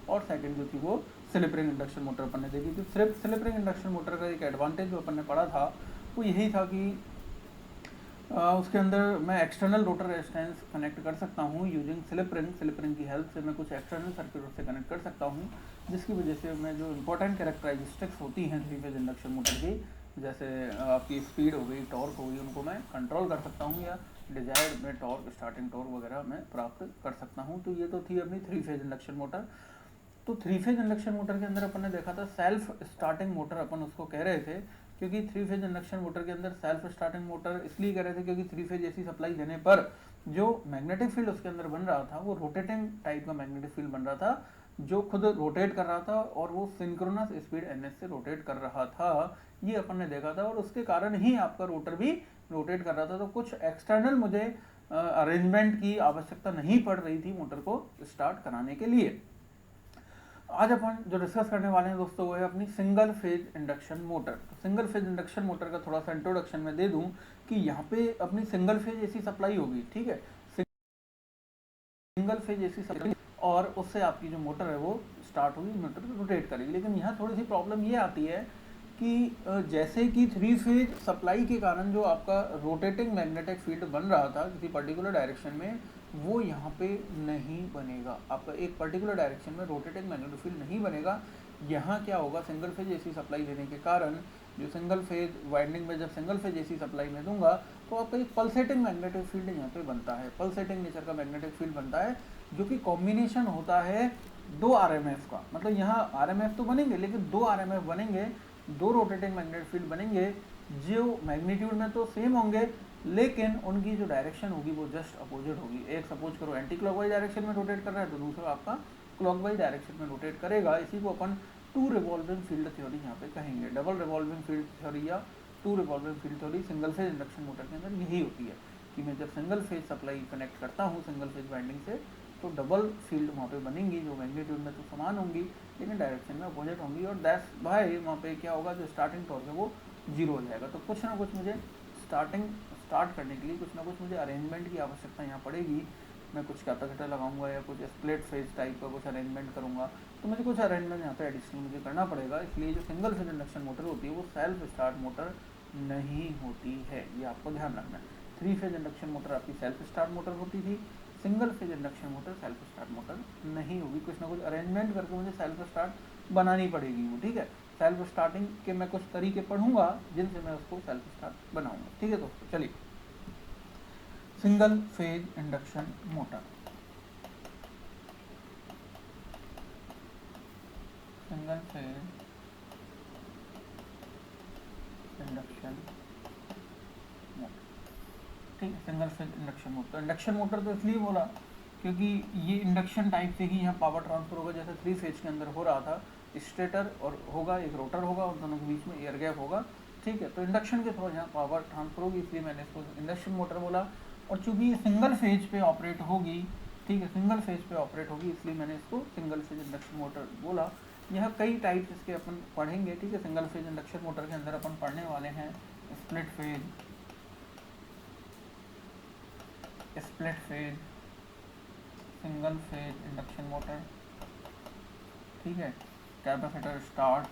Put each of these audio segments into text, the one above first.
और सेकंड जो थी वो स्लिप रिंग इंडक्शन मोटर अपन ने देखी थी। स्लिप रिंग इंडक्शन मोटर का एक एडवांटेज जो अपन ने पढ़ा था वो यही था कि उसके अंदर मैं एक्सटर्नल रोटर रेजिस्टेंस कनेक्ट कर सकता हूँ यूजिंग स्लिप रिंग की हेल्प से मैं कुछ एक्सटर्नल सर्किट से कनेक्ट कर सकता हूँ, जिसकी वजह से मैं जो इंपॉर्टेंट कैरेक्टरिस्टिक्स होती हैं 3 फेज इंडक्शन मोटर की, जैसे आपकी स्पीड हो गई, टॉर्क हो गई, उनको मैं कंट्रोल कर सकता हूँ या डिजायर्ड में टॉर्क, स्टार्टिंग टॉर्क वगैरह मैं प्राप्त कर सकता हूँ। तो ये तो थी अपनी 3 फेज इंडक्शन मोटर। तो 3 फेज इंडक्शन मोटर के अंदर अपन ने देखा था सेल्फ स्टार्टिंग मोटर अपन उसको कह रहे थे, क्योंकि 3 फेज इंडक्शन मोटर के अंदर सेल्फ स्टार्टिंग मोटर इसलिए कह रहे थे क्योंकि 3 फेज एसी सप्लाई देने पर जो मैग्नेटिक फील्ड उसके अंदर बन रहा था वो रोटेटिंग टाइप का मैग्नेटिक फील्ड बन रहा था, जो खुद रोटेट कर रहा था और वो सिंक्रोनस स्पीड ns से रोटेट कर रहा था, ये अपन ने देखा था। और उसके कारण ही आपका रोटर भी रोटेट कर रहा था। तो कुछ एक्सटर्नल मुझे अरेंजमेंट की आवश्यकता नहीं पड़ रही थी मोटर को स्टार्ट कराने के लिए। आज अपन जो डिस्कस करने वाले हैं दोस्तों वो है अपनी सिंगल फेज इंडक्शन मोटर। तो सिंगल फेज इंडक्शन मोटर का थोड़ा सा इंट्रोडक्शन मैं दे दूं कि यहाँ पे अपनी सिंगल फेज एसी सप्लाई होगी, ठीक है, सिंगल फेज एसी सप्लाई, और उससे आपकी जो मोटर है वो स्टार्ट होगी, मोटर रोटेट करेगी। लेकिन यहाँ थोड़ी सी प्रॉब्लम ये आती है कि जैसे कि 3 फेज सप्लाई के कारण जो आपका रोटेटिंग मैग्नेटिक फील्ड बन रहा था किसी पर्टिकुलर डायरेक्शन में, वो यहाँ पे नहीं बनेगा। आपका एक पर्टिकुलर डायरेक्शन में रोटेटिंग मैग्नेटिक फील्ड नहीं बनेगा। यहाँ क्या होगा, सिंगल फेज एसी सप्लाई देने के कारण जो सिंगल फेज वाइंडिंग में जब सिंगल फेज एसी सप्लाई में दूंगा तो आपका एक पल्सेटिंग मैग्नेटिक फील्ड यहाँ पे बनता है, पल्सेटिंग नेचर का मैग्नेटिक फील्ड बनता है, जो कि कॉम्बिनेशन होता है 2 आरएमएफ का। मतलब यहाँ आरएमएफ तो बनेंगे लेकिन 2 आरएमएफ बनेंगे, 2 रोटेटिंग मैग्नेटिक फील्ड बनेंगे, जो मैग्नीट्यूड में तो सेम होंगे लेकिन उनकी जो डायरेक्शन होगी वो जस्ट अपोजिट होगी। एक सपोज करो एंटी क्लॉकवाइज डायरेक्शन में रोटेट कर रहा है तो दूसरा आपका क्लॉकवाइज डायरेक्शन में रोटेट करेगा। इसी को अपन 2 रिवॉल्विंग फील्ड थ्योरी यहाँ पे कहेंगे। डबल रिवॉल्विंग फील्ड थ्योरी या 2 revolving field theory single phase induction motor के अंदर यही होती है कि मैं जब सिंगल फेज सप्लाई कनेक्ट करता हूँ सिंगल फेज वाइंडिंग से तो डबल फील्ड वहाँ पे बनेंगी, जो मैग्नीट्यूड में तो समान होंगी लेकिन डायरेक्शन में अपोजिट होंगी, और दैट्स वाई वहाँ पे क्या होगा, जो स्टार्टिंग टॉर्क है वो जीरो हो जाएगा। तो कुछ ना कुछ मुझे स्टार्ट करने के लिए कुछ ना कुछ मुझे अरेंजमेंट की आवश्यकता यहाँ पड़ेगी। मैं कुछ कैपेसिटर लगाऊंगा या कुछ स्प्लिट फेज टाइप का कुछ अरेंजमेंट करूंगा, तो मुझे कुछ अरेंजमेंट यहाँ पे एडिशनल मुझे करना पड़ेगा। इसलिए जो सिंगल फेज इंडक्शन मोटर होती है वो सेल्फ स्टार्ट मोटर नहीं होती है, ये आपको ध्यान रखना है। 3 फेज इंडक्शन मोटर आपकी सेल्फ स्टार्ट मोटर होती थी, single phase induction motor self start motor नहीं होगी। कुछ ना कुछ अरेंजमेंट करके मुझे सेल्फ स्टार्ट बनानी पड़ेगी वो, ठीक है। सेल्फ स्टार्टिंग के मैं कुछ तरीके पढ़ूंगा जिनसे मैं उसको सेल्फ स्टार्ट बनाऊंगा, ठीक है दोस्तों। चलिए, single phase induction motor, single phase induction motor, ठीक है, single phase induction motor. Induction motor तो इसलिए बोला क्योंकि ये इंडक्शन टाइप से ही यहाँ पावर ट्रांसफर होगा, जैसे 3 फेज के अंदर हो रहा था, स्टेटर और होगा, एक रोटर होगा और दोनों के बीच में एयर गैप होगा, ठीक है। तो इंडक्शन के थ्रू यहाँ पावर ट्रांसफर होगी, इसलिए मैंने इसको इंडक्शन मोटर बोला। और चूंकि ये सिंगल फेज पे ऑपरेट होगी, ठीक है, सिंगल फेज पे ऑपरेट होगी, इसलिए मैंने इसको सिंगल फेज इंडक्शन मोटर बोला। यह कई टाइप्स इसके अपन पढ़ेंगे, ठीक है। सिंगल फेज इंडक्शन मोटर के अंदर अपन पढ़ने वाले हैं split phase, single phase induction motor, ठीक है, capacitor start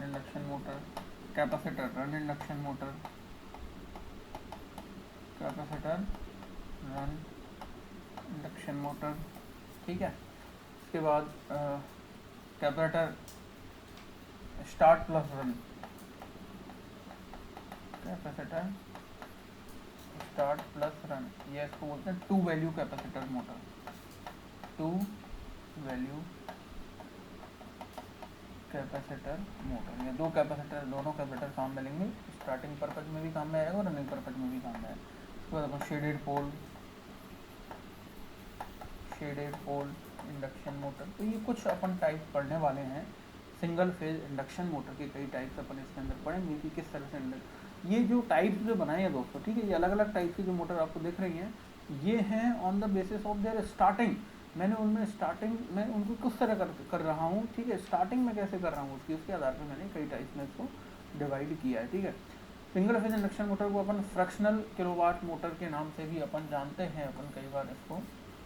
induction motor, capacitor run induction motor, capacitor run induction motor, ठीक है। उसके बाद capacitor start plus run, capacitor start plus run, ये इसको बोलते हैं 2 value capacitor motor, 2 value capacitor motor. ये 2 कैपेसिटर, दोनों कैपेसिटर काम में लेंगे, स्टार्टिंग पर्पज में भी काम में आएगा और रनिंग पर्पज में भी काम में आएगा। उसके बाद अपन शेडेड पोल इंडक्शन मोटर। तो ये कुछ अपन टाइप पढ़ने वाले हैं सिंगल फेज इंडक्शन मोटर के, कई टाइप्स अपन इसके अंदर पढ़ेंगे कि किस तरह से ये जो टाइप्स जो बनाए हैं दोस्तों, ठीक है, ये अलग अलग टाइप की जो मोटर आपको दिख रही हैं ये हैं on the basis of their starting. मैंने उनमें स्टार्टिंग में उनको किस तरह कर रहा हूँ, ठीक है, स्टार्टिंग में कैसे कर रहा हूँ उसके आधार पर मैंने कई टाइप्स में इसको डिवाइड किया है, ठीक है। सिंगल फेज इंडक्शन मोटर को अपन फ्रैक्शनल किलोवाट मोटर के नाम से भी अपन जानते हैं, अपन कई बार इसको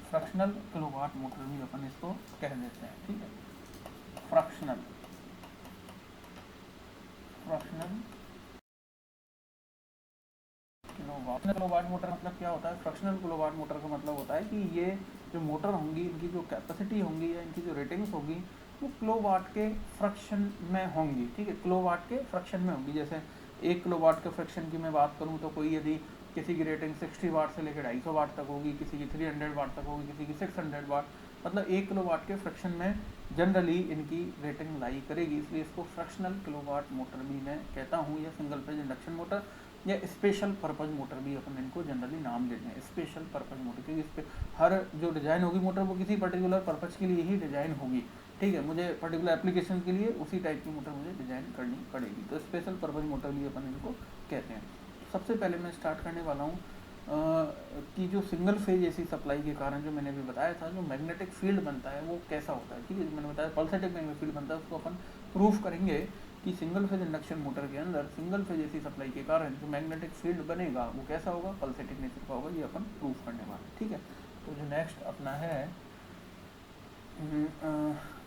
फ्रैक्शनल किलोवाट मोटर भी अपन इसको कह देते हैं, ठीक है। फ्रैक्शनल किलोवाट मोटर मतलब क्या होता है? फ्रैक्शनल किलोवाट मोटर का मतलब होता है कि ये जो मोटर होंगी, इनकी जो कैपेसिटी होंगी या इनकी जो रेटिंग्स होगी वो किलोवाट के फ्रैक्शन में होंगी, ठीक है। किलोवाट के फ्रैक्शन में होंगी। जैसे 1 किलोवाट के फ्रैक्शन की मैं बात करूं तो कोई यदि किसी की रेटिंग 60 वाट से लेकर 250 वाट तक होगी, किसी की 300 वाट तक होगी, किसी की 600 वाट, मतलब 1 किलोवाट के फ्रैक्शन में जनरली इनकी रेटिंग लाई करेगी, इसलिए इसको फ्रैक्शनल किलोवाट मोटर भी मैं कहता हूँ, या सिंगल फेज इंडक्शन मोटर या स्पेशल पर्पज मोटर भी अपन इनको जनरली नाम देते हैं, स्पेशल पर्पज मोटर, क्योंकि इस पर हर जो डिज़ाइन होगी मोटर वो किसी पर्टिकुलर पर्पज के लिए ही डिज़ाइन होगी, ठीक है। मुझे पर्टिकुलर एप्लीकेशन के लिए उसी टाइप की मोटर मुझे डिज़ाइन करनी पड़ेगी, तो स्पेशल पर्पज मोटर भी अपन इनको कहते हैं। सबसे पहले मैं स्टार्ट करने वाला हूँ कि जो सिंगल फेज एसी सप्लाई के कारण जो मैंने अभी बताया था, जो मैग्नेटिक फील्ड बनता है वो कैसा होता है, ठीक है। मैंने बताया पल्सेटिक मैग्नेटिक फील्ड बनता है, उसको अपन प्रूफ करेंगे कि सिंगल फेज इंडक्शन मोटर के अंदर सिंगल फेज एसी सप्लाई के कारण जो मैग्नेटिक फील्ड बनेगा वो कैसा होगा, पल्सेटिक नेचर का होगा, ये अपन प्रूफ करने वाले, ठीक है। तो जो नेक्स्ट अपना है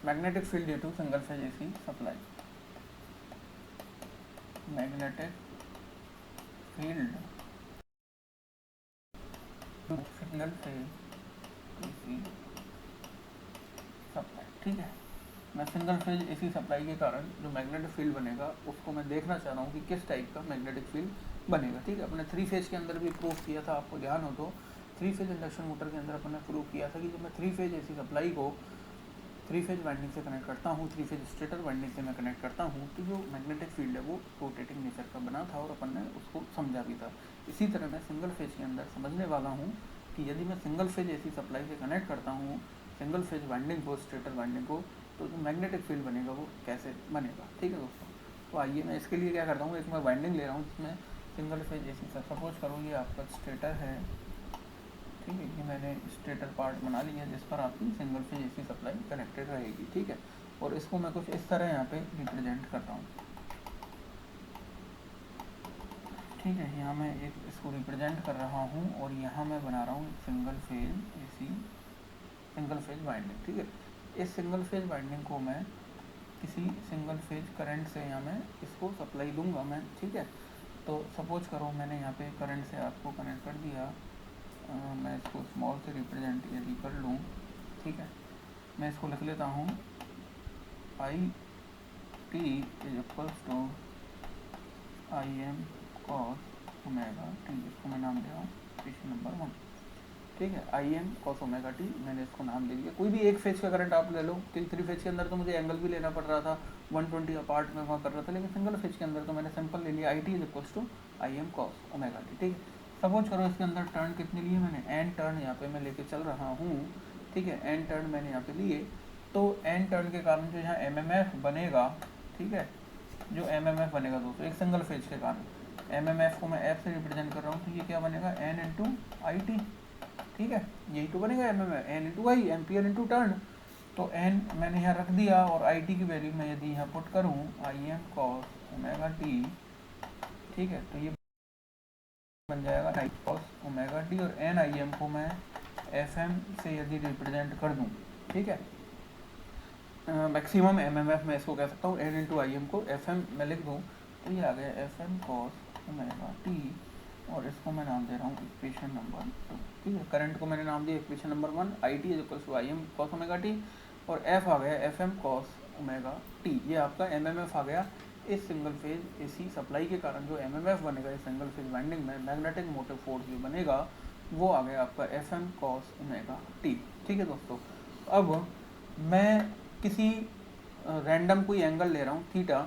magnetic field due to single phase AC supply, magnetic field single phase AC supply, ठीक है। मैं सिंगल फेज एसी सप्लाई के कारण जो मैग्नेटिक फील्ड बनेगा उसको मैं देखना चाह रहा हूँ कि किस टाइप का मैग्नेटिक फील्ड बनेगा, ठीक है। अपने 3 फेज के अंदर भी प्रूफ किया था, आपको ध्यान हो तो 3 फेज इंडक्शन मोटर के अंदर अपन ने प्रूफ किया था कि जब मैं 3 फेज एसी सप्लाई को 3 फेज वाइंडिंग से कनेक्ट करता हूँ, 3 फेज स्टेटर वाइंडिंग से मैं कनेक्ट करता हूँ, तो जो मैग्नेटिक फील्ड है वो रोटेटिंग नेचर का बना था और अपन ने उसको समझा भी था। इसी तरह मैं सिंगल फेज के अंदर समझने वाला हूँ कि यदि मैं सिंगल फेज एसी सप्लाई से कनेक्ट करता हूँ सिंगल फेज वाइंडिंग को, स्टेटर वाइंडिंग को, तो जो मैग्नेटिक फील्ड बनेगा वो कैसे बनेगा, ठीक है दोस्तों। तो आइए मैं इसके लिए क्या करता हूँ, एक मैं वाइंडिंग ले रहा हूँ जिसमें सिंगल फेज एसी सपोज करो ये आपका स्टेटर है, ठीक है। ये मैंने स्टेटर पार्ट बना लिया जिस पर आपकी single phase AC supply connected रहेगी, ठीक है। और इसको मैं कुछ इस तरह यहाँ पे रिप्रेजेंट करता हूँ, ठीक है। यहाँ मैं एक इसको रिप्रेजेंट कर रहा हूँ और यहाँ मैं बना रहा हूँ single phase AC single phase winding, ठीक है। इस सिंगल फेज वाइंडिंग को मैं किसी सिंगल फेज करंट से यहाँ मैं इसको सप्लाई दूंगा मैं, ठीक है। तो सपोज करो मैंने यहाँ पे करंट से आपको कनेक्ट कर दिया, मैं इसको स्मॉल से रिप्रेजेंट यदि कर लूँ, ठीक है। मैं इसको लिख लेता हूँ I T is equals to I M cos omega T, इसको मैं नाम दे रहा हूँ इक्वेशन नंबर 1, ठीक है। आई एम कॉस ओमेगा टी मैंने इसको नाम दे दिया। कोई भी एक फेज का करंट आप ले लो, क्योंकि 3 फेज के अंदर तो मुझे एंगल भी लेना पड़ रहा था, 120 अपार्ट में वहाँ कर रहा था, लेकिन सिंगल फेज के अंदर तो मैंने सिंपल ले लिया I T is equals to I M cos omega T, ठीक है। सपोज करो इसके अंदर टर्न कितने लिए मैंने, एन टर्न यहाँ पे मैं लेके चल रहा हूँ, ठीक है। एन टर्न मैंने यहाँ पे लिए, तो एन टर्न के कारण जो यहाँ एम एम एफ बनेगा, ठीक है, जो एम एम एफ बनेगा दोस्तों एक सिंगल फेज के कारण, एम एम एफ को मैं एफ से रिप्रेजेंट कर रहा हूँ, तो ये क्या बनेगा एन इंटू आई टी, ठीक है। यही तो बनेगा एम एम एन इंटू आई, एम्पियर इंटू टर्न। तो एन मैंने यहाँ रख दिया और आई टी की वैल्यू मैं यदि यहाँ पुट करूँ आई एम कॉस ओमेगा टी, ठीक है, तो ये बन जाएगा आई कॉस ओमेगा टी, और एन आई एम को मैं एफ एम से यदि रिप्रेजेंट कर दूँ, ठीक है, मैक्सिमम एम एम एफ मैं इसको कह सकता हूँ, एन इंटू आई एम को एफ एम मैं लिख दूँ, तो ये आ गया F M cos omega T, और इसको मैं नाम दे रहा हूँ इक्वेशन नंबर 2, ठीक है। करंट को मैंने नाम दिया equation number 1 I T is equals to I M cos omega T, और एफ आ गया F M cos omega T, ये आपका एम एम एफ आ गया। इस सिंगल फेज एसी सप्लाई के कारण जो एम एम एफ बनेगा इस सिंगल फेज वाइंडिंग में मैग्नेटिक मोटिव फोर्स जो बनेगा वो आ गया आपका F M cos omega T, ठीक है दोस्तों। अब मैं किसी रैंडम कोई एंगल ले रहा हूँ थीटा,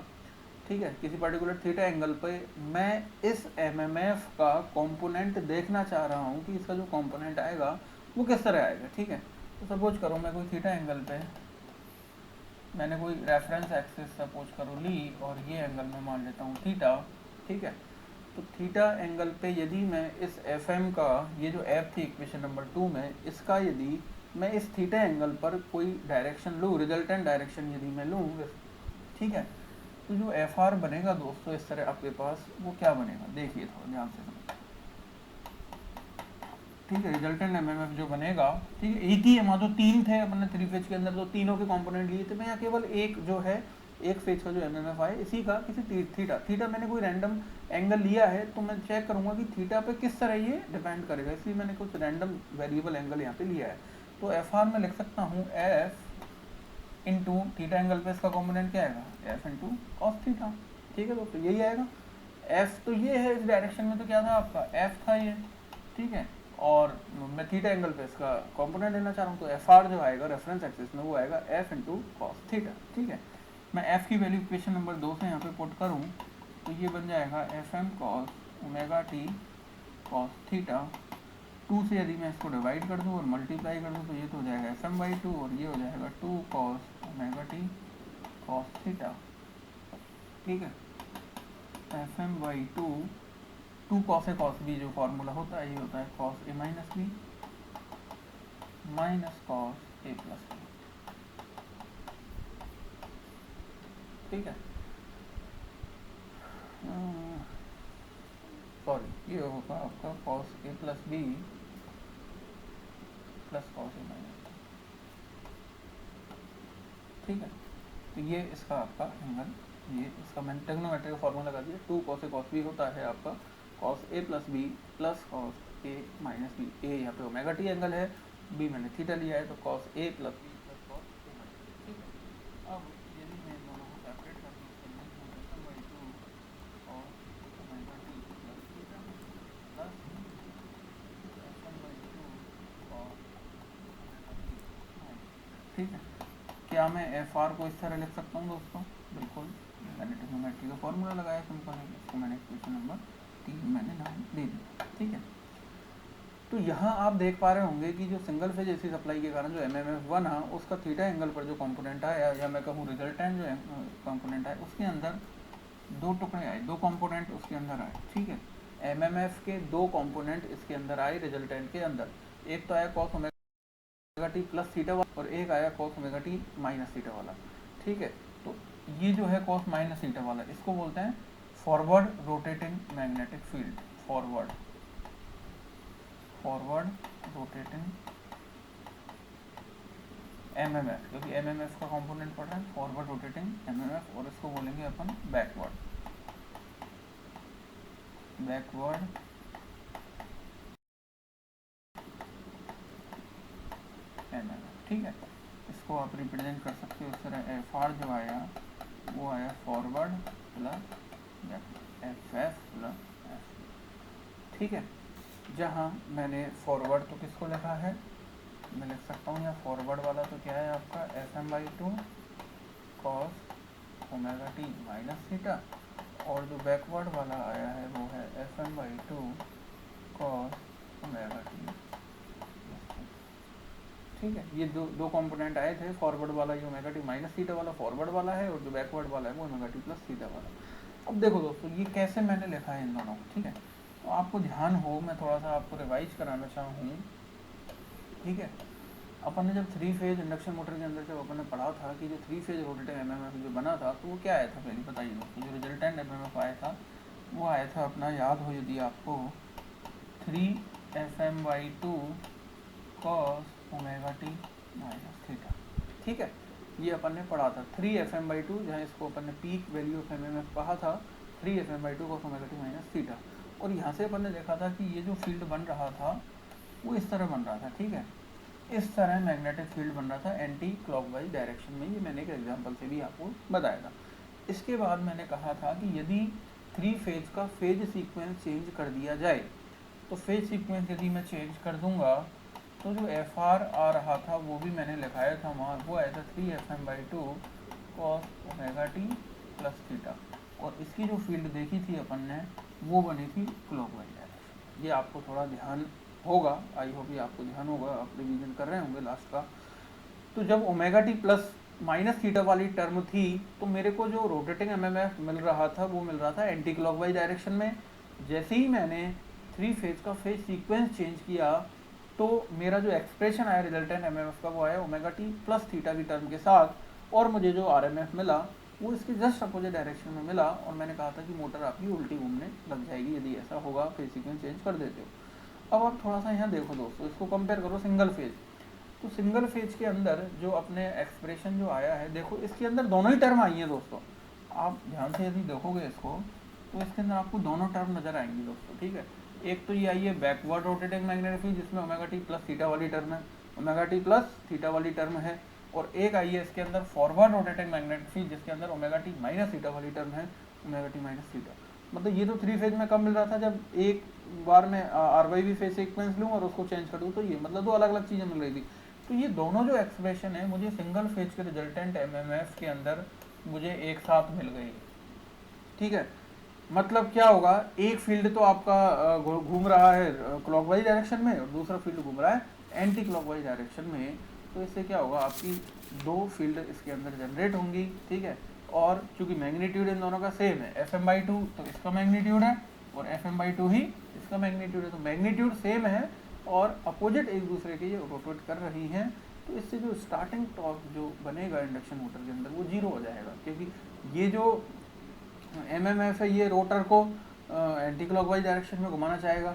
ठीक है, किसी पर्टिकुलर थीटा एंगल पे मैं इस एमएमएफ का कंपोनेंट देखना चाह रहा हूँ कि इसका जो कंपोनेंट आएगा वो किस तरह आएगा, ठीक है। तो सपोज करो मैं कोई थीटा एंगल पे मैंने कोई रेफरेंस एक्सिस सपोज करो ली और ये एंगल मैं मान लेता हूँ थीटा, ठीक है। तो थीटा एंगल पे यदि मैं इस एफ एम का ये जो एफ थी इक्वेशन नंबर 2 में, इसका यदि मैं इस थीटा एंगल पर कोई डायरेक्शन लूँ, रिजल्टेंट डायरेक्शन यदि मैं लूँ, ठीक है, तो जो एफ आर बनेगा दोस्तों इस तरह आपके पास, वो क्या बनेगा देखिए थोड़ा ध्यान से समझिए, ठीक है। रिजल्टेंट एमएमएफ जो बनेगा, ठीक है, एक ही है, तो तीन थे अपन ने थ्री फेज के अंदर, तो तीनों के कंपोनेंट लिए थे। मैं यहाँ केवल एक जो है, एक फेज का जो एमएमएफ आए इसी का किसी थीटा, थीटा मैंने कोई रैंडम एंगल लिया है, तो मैं चेक करूंगा कि थीटा पे किस तरह ये डिपेंड करेगा, इसलिए मैंने कुछ रैंडम वेरिएबल एंगल यहाँ पे लिया है। तो एफ आर में लिख सकता हूँ एफ इंटू थीटा एंगल पे इसका कॉम्पोनेंट क्या आएगा, एफ इंटू कॉस थीटा, ठीक है दोस्तों, यही आएगा। एफ तो ये है, इस डायरेक्शन में तो क्या था आपका एफ था ये, ठीक है, और मैं थीटा एंगल पे इसका कंपोनेंट लेना चाह रहा हूँ, तो एफ आर जो आएगा रेफरेंस एक्सिस में वो आएगा एफ इंटू कॉस थीटा, ठीक है। मैं एफ की वैल्यू इक्वेशन नंबर 2 से यहाँ पे पुट करूँ तो ये बन जाएगा F M cos omega T cos theta, 2 से यदि मैं इसको डिवाइड कर दूँ और मल्टीप्लाई कर दूँ तो ये तो हो जाएगा एफ एम बाई 2 और ये हो जाएगा 2 cos omega T cos theta, ठीक है। F M by 2 cos A cos B जो फॉर्मूला होता है ये होता है cos A minus B minus cos A plus B, ठीक है। सॉरी, ये होगा आपका cos A plus B plus cos A minus, ठीक है। तो ये इसका आपका एंगल, ये इसका मैंने ट्रिग्नोमेट्री का फॉर्मूला लगा दिया, 2 कॉस ए कॉस बी होता है आपका cos A plus B plus cos A minus B. ए यहाँ पे ओमेगा टी एंगल है, बी मैंने थीटा लिया है, तो cos A plus B plus cos A minus B, ठीक है। अब यदि मैं इन दोनों को सेपरेट कर दूँ तो मैं summation by 2 cos omega T plus theta plus summation by 2 cos omega T minus, ठीक है। क्या मैं एफ आर को इस तरह लिख सकता हूँ दोस्तों, बिल्कुल, मैंने ट्रिग्नोमेट्री का फॉर्मूला लगाया सिंपल है, इसको मैंने इक्वेशन नंबर 3 मैंने नाम दे दिया, ठीक है। तो यहाँ आप देख पा रहे होंगे कि जो सिंगल फेज एसी सप्लाई के कारण जो एमएमएफ1 है उसका थीटा एंगल पर जो कंपोनेंट आया, या मैं कहूँ रिजल्टेंट जो कंपोनेंट आया, उसके अंदर दो टुकड़े आए, दो कंपोनेंट उसके अंदर आए, ठीक है। एमएमएफ के दो कंपोनेंट इसके अंदर आए रिजल्टेंट के अंदर, एक तो आया cos omega T plus theta वाला और एक आया cos omega T minus theta वाला, ठीक है। तो ये जो है कॉस माइनस थीटा वाला, इसको बोलते हैं forward rotating magnetic field, forward rotating MMF, क्योंकि एमएमएफ का कंपोनेंट पड़ रहा है फॉरवर्ड रोटेटिंग एमएमएफ, और इसको बोलेंगे अपन बैकवर्ड एमएमएफ, ठीक है। इसको आप रिप्रेजेंट कर सकते हो इस तरह, एफ आर जो आया वो आया forward plus backward, F F plus F, ठीक है। जहाँ मैंने फॉरवर्ड तो किसको लिखा है, मैं लिख सकता हूँ यहाँ फॉरवर्ड वाला तो क्या है आपका F M by 2 cos omega T minus theta, और जो बैकवर्ड वाला आया है वो है F M by 2 cos omega T, ठीक है। ये दो कंपोनेंट आए थे, फॉरवर्ड वाला ये ओमेगा टी माइनस थीटा वाला फॉरवर्ड वाला है, और जो बैकवर्ड वाला है वो ओमेगा टी प्लस थीटा वाला। अब देखो दोस्तों ये कैसे मैंने लिखा है इन दोनों को, ठीक है। तो आपको ध्यान हो, मैं थोड़ा सा आपको रिवाइज कराना चाहूँ, ठीक है। अपन ने जब 3 फेज इंडक्शन मोटर के अंदर जब अपन ने पढ़ा था कि जो 3 फेज रोटेटिंग एमएमएफ जो बना था, तो वो क्या आया था पहले बताइए दोस्तों। जो रिजल्टेंट एमएमएफ आया था वो आया था अपना, याद हो यदि आपको, 3 F M by 2 cos omega T minus theta, ठीक है। ये अपन ने पढ़ा था 3 एफ एम बाई 2, जहाँ इसको अपन ने पीक वैल्यू ऑफ एमएमएफ कहा था, 3 F M by 2 cos omega T minus theta. और यहाँ से अपन ने देखा था कि ये जो फील्ड बन रहा था वो इस तरह बन रहा था, ठीक है। इस तरह मैग्नेटिक फील्ड बन रहा था एंटी क्लॉकवाइज डायरेक्शन में, ये मैंने एक एग्जांपल से भी आपको बताया था। इसके बाद मैंने कहा था कि यदि 3 फेज का फेज सीक्वेंस चेंज कर दिया जाए, तो फेज सीक्वेंस यदि मैं चेंज कर दूंगा तो जो एफ आर आ रहा था वो भी मैंने लिखाया था वहाँ, वो आया था 3 F M by 2 cos omega T plus theta, और इसकी जो फील्ड देखी थी अपन ने वो बनी थी क्लॉकवाइज डायरेक्शन। ये आपको थोड़ा ध्यान होगा, आई होप ये आपको ध्यान होगा, आप रिवीजन कर रहे होंगे लास्ट का। तो जब omega T plus minus theta वाली टर्म थी, तो मेरे को जो रोटेटिंग एमएमएफ मिल रहा था वो मिल रहा था एंटी क्लॉकवाइज डायरेक्शन में। जैसे ही मैंने 3 फेज का फेज सीक्वेंस चेंज किया तो मेरा जो एक्सप्रेशन आया रिजल्टेंट एमएमएफ का वो आया ओमेगा टी प्लस थीटा की टर्म के साथ, और मुझे जो आरएमएफ मिला वो इसके जस्ट अपोजिट डायरेक्शन में मिला और मैंने कहा था कि मोटर आपकी उल्टी घूमने लग जाएगी यदि ऐसा होगा, फेज सीक्वेंस चेंज कर देते हो। अब आप थोड़ा सा यहाँ देखो दोस्तों, इसको कंपेयर करो सिंगल फेज। तो सिंगल फेज के अंदर जो अपने एक्सप्रेशन जो आया है, देखो इसके अंदर दोनों ही टर्म आई हैं दोस्तों। आप ध्यान से यदि देखोगे इसको तो इसके अंदर आपको दोनों टर्म नजर आएंगी दोस्तों, ठीक है। एक तो ये आई है बैकवर्ड रोटेटिंग मैग्नेटिक फील्ड जिसमें ओमेगा टी प्लस थीटा वाली टर्म है, ओमेगा टी प्लस थीटा वाली टर्म है। और एक आई है इसके अंदर फॉरवर्ड रोटेटिंग मैग्नेटिक फील्ड जिसके अंदर ओमेगा टी माइनस थीटा वाली टर्म है, ओमेगा टी माइनस थीटा। मतलब ये तो 3 फेज में कब मिल रहा था, जब एक बार में आर वाई भी फेज सीक्वेंस लूँ और उसको चेंज कर दूँ, तो ये मतलब दो अलग अलग चीज़ें मिल रही थी। तो ये दोनों जो एक्सप्रेशन है मुझे सिंगल फेज के रिजल्टेंट एमएमएफ के अंदर मुझे एक साथ मिल गई, ठीक है। मतलब क्या होगा, एक फील्ड तो आपका घूम रहा है क्लॉकवाइज डायरेक्शन में और दूसरा फील्ड घूम रहा है एंटी क्लॉकवाइज डायरेक्शन में। तो इससे क्या होगा, आपकी दो फील्ड इसके अंदर जनरेट होंगी, ठीक है। और चूंकि मैग्नीट्यूड इन दोनों का सेम है, Fm/2 तो इसका मैग्नीट्यूड है और Fm/2 ही इसका मैग्नीट्यूड है। तो मैग्नीट्यूड सेम है और अपोजिट एक दूसरे के ये रोटेट कर रही हैं। तो इससे जो स्टार्टिंग टॉर्क जो बनेगा इंडक्शन मोटर के अंदर वो जीरो हो जाएगा, क्योंकि ये जो एमएमएफ है ये रोटर को एंटी क्लॉकवाइज डायरेक्शन में घुमाना चाहेगा,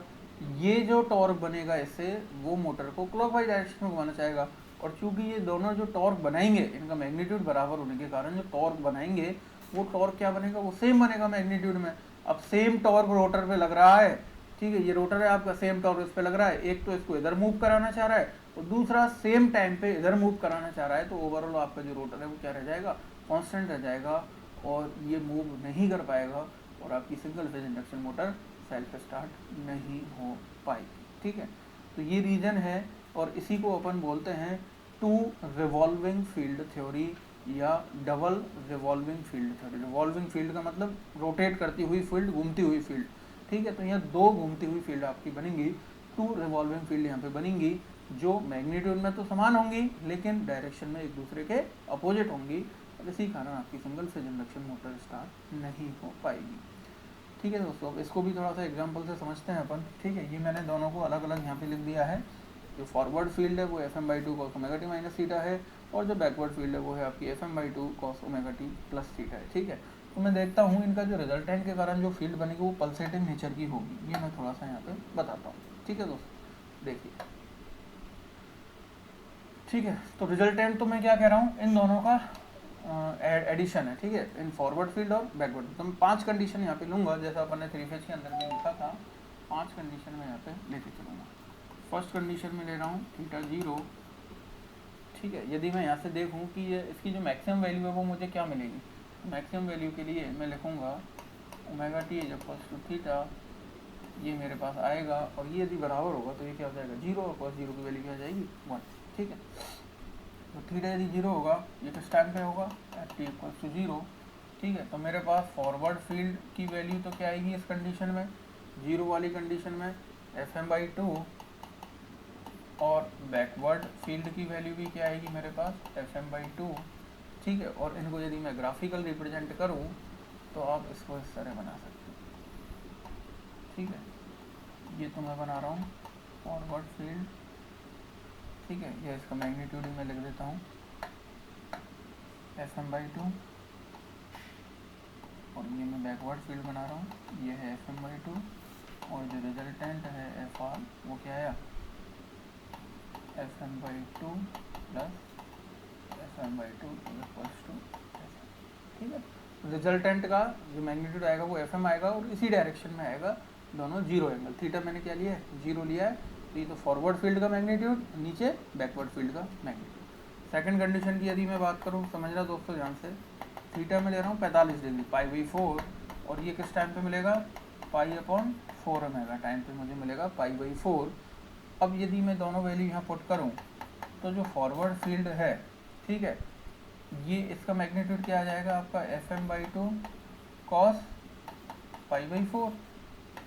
ये जो टॉर्क बनेगा इससे वो मोटर को क्लॉकवाइज डायरेक्शन में घुमाना चाहेगा। और चूंकि ये दोनों जो टॉर्क बनाएंगे इनका मैग्नीट्यूड बराबर होने के कारण जो टॉर्क बनाएंगे वो टॉर्क क्या बनेगा, वो सेम बनेगा मैग्नीट्यूड में। अब सेम टॉर्क रोटर पे लग रहा है, ठीक है, ये रोटर है आपका, सेम टॉर्क इस पे लग रहा है। एक तो इसको इधर मूव कराना चाह रहा है और दूसरा सेम टाइम पे इधर मूव कराना चाह रहा है। तो ओवरऑल आपका जो रोटर है वो क्या रह जाएगा, कांस्टेंट रह जाएगा और ये मूव नहीं कर पाएगा और आपकी single phase induction motor self start नहीं हो पाएगी, ठीक है। तो ये रीजन है और इसी को अपन बोलते हैं टू रिवॉल्विंग फील्ड थ्योरी या double revolving field theory. Revolving field का मतलब रोटेट करती हुई फील्ड, घूमती हुई फील्ड, ठीक है। तो यहाँ दो घूमती हुई फील्ड आपकी बनेंगी, टू रिवॉल्विंग फील्ड यहाँ पे बनेंगी जो मैग्नीट्यूड में तो समान होंगी लेकिन डायरेक्शन में एक दूसरे के अपोजिट होंगी और इसी कारण आपकी single phase induction motor start नहीं हो पाएगी, ठीक है दोस्तों। अब इसको भी थोड़ा सा एग्जांपल से समझते हैं अपन, ठीक है। ये मैंने दोनों को अलग अलग यहाँ पे लिख दिया है। जो फॉरवर्ड फील्ड है वो Fm/2 cos omega T minus theta है और जो बैकवर्ड फील्ड है वो है आपकी Fm/2 cos omega T plus theta है, ठीक है। तो मैं देखता हूँ इनका जो रिजल्टेंट के कारण जो फील्ड बनेगी वो पल्सेटिंग नेचर की होगी, ये मैं थोड़ा सा यहाँ पे बताता हूँ, ठीक है दोस्तों। देखिए, ठीक है, तो रिजल्टेंट तो मैं क्या कह रहा हूँ, इन दोनों का एडिशन है, ठीक है, इन फॉरवर्ड फील्ड और बैकवर्ड। तो मैं 5 कंडीशन यहाँ पे लूँगा जैसा अपन ने 3 फेज के अंदर में लिखा था। 5 कंडीशन में यहाँ पे लेके चलूँगा। फर्स्ट कंडीशन में ले रहा हूँ थीटा 0, ठीक है। यदि मैं यहाँ से देखूँ कि ये इसकी जो मैक्सिमम वैल्यू है वो मुझे क्या मिलेगी, मैक्सिमम वैल्यू के लिए मैं लिखूँगा omega T is equals to theta, ये मेरे पास आएगा और ये यदि बराबर होगा तो ये क्या हो जाएगा 0 और cos 0 की वैल्यू क्या आ जाएगी 1, ठीक है। तो थीटा यदि 0 होगा ये किस टाइम पे होगा एट टी इक्वल्स टू 0, ठीक है। तो मेरे पास फॉरवर्ड फील्ड की वैल्यू तो क्या आएगी इस कंडीशन में, 0 वाली कंडीशन में Fm/2 और बैकवर्ड फील्ड की वैल्यू भी क्या आएगी मेरे पास Fm/2, ठीक है। और इनको यदि मैं ग्राफिकल रिप्रेजेंट करूँ तो आप इसको इस तरह बना सकते हो, ठीक है। ये तो मैं बना रहा हूँ फॉरवर्ड फील्ड, ठीक है। ये इसका मैग्नीट्यूड ही मैं लिख देता हूँ Fm/2 और ये मैं बैकवर्ड फील्ड बना रहा हूँ, ये है Fm/2 और जो रिजल्टेंट है Fr वो क्या आया Fm/2 plus Fm/2 equals to, ठीक है। रिजल्टेंट का जो मैग्नीट्यूड आएगा वो Fm आएगा और इसी डायरेक्शन में आएगा, दोनों 0 एंगल। थीटा मैंने क्या लिया है 0 लिया है, तो ये तो फॉरवर्ड फील्ड का मैग्नीट्यूड, नीचे बैकवर्ड फील्ड का मैग्नीट्यूड। सेकंड कंडीशन की यदि मैं बात करूँ, समझना दोस्तों ध्यान से, थीटा में ले रहा हूँ 45 डिग्री π/4 और ये किस टाइम पे मिलेगा π/4 ओमेगा टाइम पे मुझे मिलेगा π/4। अब यदि मैं दोनों वैल्यू यहाँ पुट करूँ तो जो फॉरवर्ड फील्ड है, ठीक है, ये इसका मैग्नीट्यूड क्या आ जाएगा आपका Fm/2 cos π/4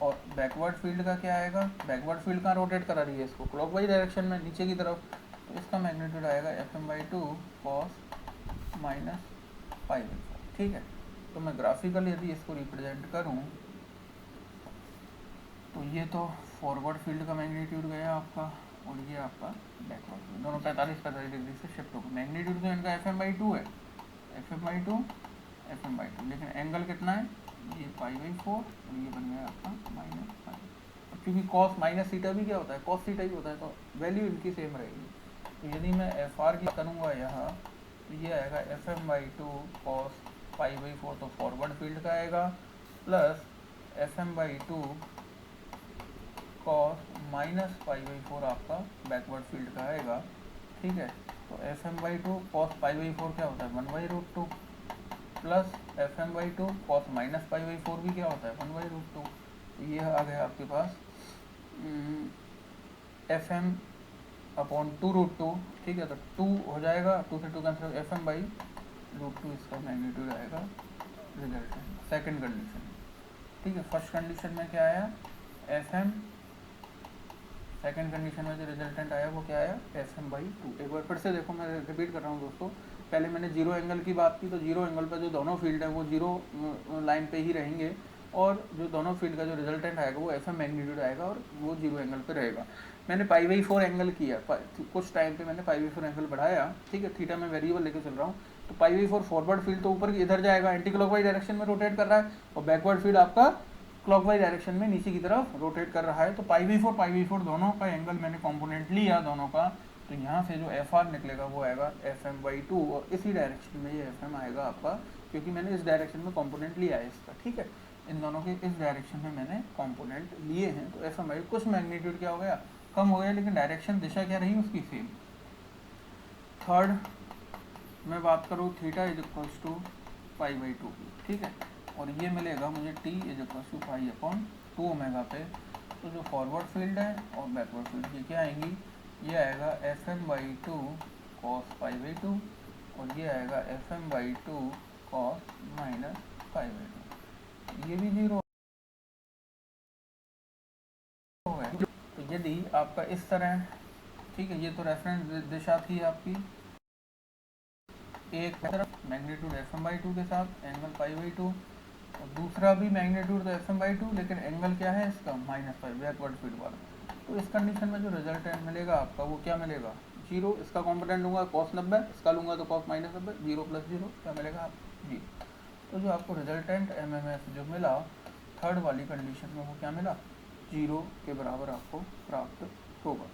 और बैकवर्ड फील्ड का क्या आएगा, बैकवर्ड फील्ड कहाँ रोटेट करा रही है इसको क्लॉकवाइज डायरेक्शन में नीचे की तरफ, तो इसका मैग्नीट्यूड आएगा Fm/2 cos -π/4, ठीक है। तो मैं ग्राफिकल यदि इसको रिप्रेजेंट करूँ तो ये तो फॉरवर्ड फील्ड का मैग्नीट्यूड गया आपका और ये आपका बैकवर्ड फील्ड, दोनों 45 डिग्री से शिफ्ट होगा। मैग्नीट्यूड तो इनका Fm/2 है, Fm/2 F M by two, लेकिन एंगल कितना है, ये पाई बाई 4 और ये बन गया आपका माइनस पाई। क्योंकि कॉस माइनस थीटा भी क्या होता है, कॉस थीटा ही होता है, तो वैल्यू इनकी सेम रहेगी। तो यदि मैं एफ आर की करूँगा यहाँ, तो ये आएगा F M by two cos pi by 4, तो फॉरवर्ड फील्ड का आएगा, plus F M by two cos minus pi by 4 आपका बैकवर्ड फील्ड का आएगा। ठीक है, तो F M by two cos pi by 4 क्या होता है, 1/√2, plus F M by two cos minus pi by 4 भी क्या होता है, 1/√2। तो ये आ गया आपके पास एफ एम अपॉन 2√2। ठीक है, तो 2 हो जाएगा, 2 से 2 कैंसिल, एफ एम बाई √2 इसका मैग्नीट्यूड आएगा रिजल्टेंट, सेकेंड कंडीशन। ठीक है, फर्स्ट कंडीशन में क्या आया, एफ एम, सेकेंड कंडीशन में जो रिजल्टेंट आया वो क्या आया, एफ एम बाई 2। एक बार फिर से देखो, मैं रिपीट कर रहा हूँ दोस्तों, पहले मैंने जीरो एंगल की बात की, तो जीरो एंगल पर जो दोनों फील्ड है वो जीरो लाइन पे ही रहेंगे, और जो दोनों फील्ड का जो रिजल्टेंट आएगा वो एफ एम मैग्नीट्यूड आएगा और वो जीरो एंगल पे रहेगा। मैंने पाई बाई 4 एंगल किया, कुछ टाइम पे मैंने पाई बाई 4 एंगल बढ़ाया। ठीक है, थीटा में वेरिएबल लेके चल रहा हूँ, तो पाई बाई 4 फॉरवर्ड फील्ड तो ऊपर इधर जाएगा, एंटी क्लॉकवाइज डायरेक्शन में रोटेट कर रहा है, और बैकवर्ड फील्ड आपका क्लॉकवाइज डायरेक्शन में नीचे की तरफ रोटेट कर रहा है। तो पाई बाई 4 दोनों का एंगल मैंने कॉम्पोनेंट लिया दोनों का, तो यहाँ से जो एफ आर निकलेगा वो आएगा एफ एम बाई 2, और इसी डायरेक्शन में ये एफ एम आएगा आपका, क्योंकि मैंने इस डायरेक्शन में कॉम्पोनेंट लिया है इसका। ठीक है, इन दोनों के इस डायरेक्शन में मैंने कॉम्पोनेंट लिए हैं, तो एफ एम बाई कुछ मैग्नीट्यूड क्या हो गया, कम हो गया, लेकिन डायरेक्शन दिशा क्या रही उसकी सेम। थर्ड मैं बात करूँ, theta is equals to pi by 2 की। ठीक है, और ये मिलेगा मुझे T is equals to pi upon 2 omega पे। तो जो फॉरवर्ड फील्ड है और बैकवर्ड फील्ड ये क्या आएंगी, ये आएगा F M by 2 cos pi by 2, और ये आएगा F M by 2 cos minus pi by 2, ये भी जीरो हो गया। तो यदि आपका इस तरह, ठीक है, ये तो रेफरेंस दिशा थी आपकी, एक तरफ मैग्नीट्यूड एफ एम बाई 2 के साथ एंगल पाई बाई 2, और दूसरा भी मैग्नीट्यूड तो एफ एम बाई 2, लेकिन एंगल क्या है इसका, माइनस पाई, बैकवर्ड फील्ड वाला। तो इस कंडीशन में जो रिजल्टेंट मिलेगा आपका वो क्या मिलेगा, जीरो। इसका कॉम्पोनेंट लूंगा cos 90, इसका लूंगा तो cos minus 90, zero plus zero क्या मिलेगा आप, जीरो। तो जो आपको रिजल्टेंट एम एम एफ जो मिला थर्ड वाली कंडीशन में वो क्या मिला, जीरो के बराबर आपको प्राप्त होगा।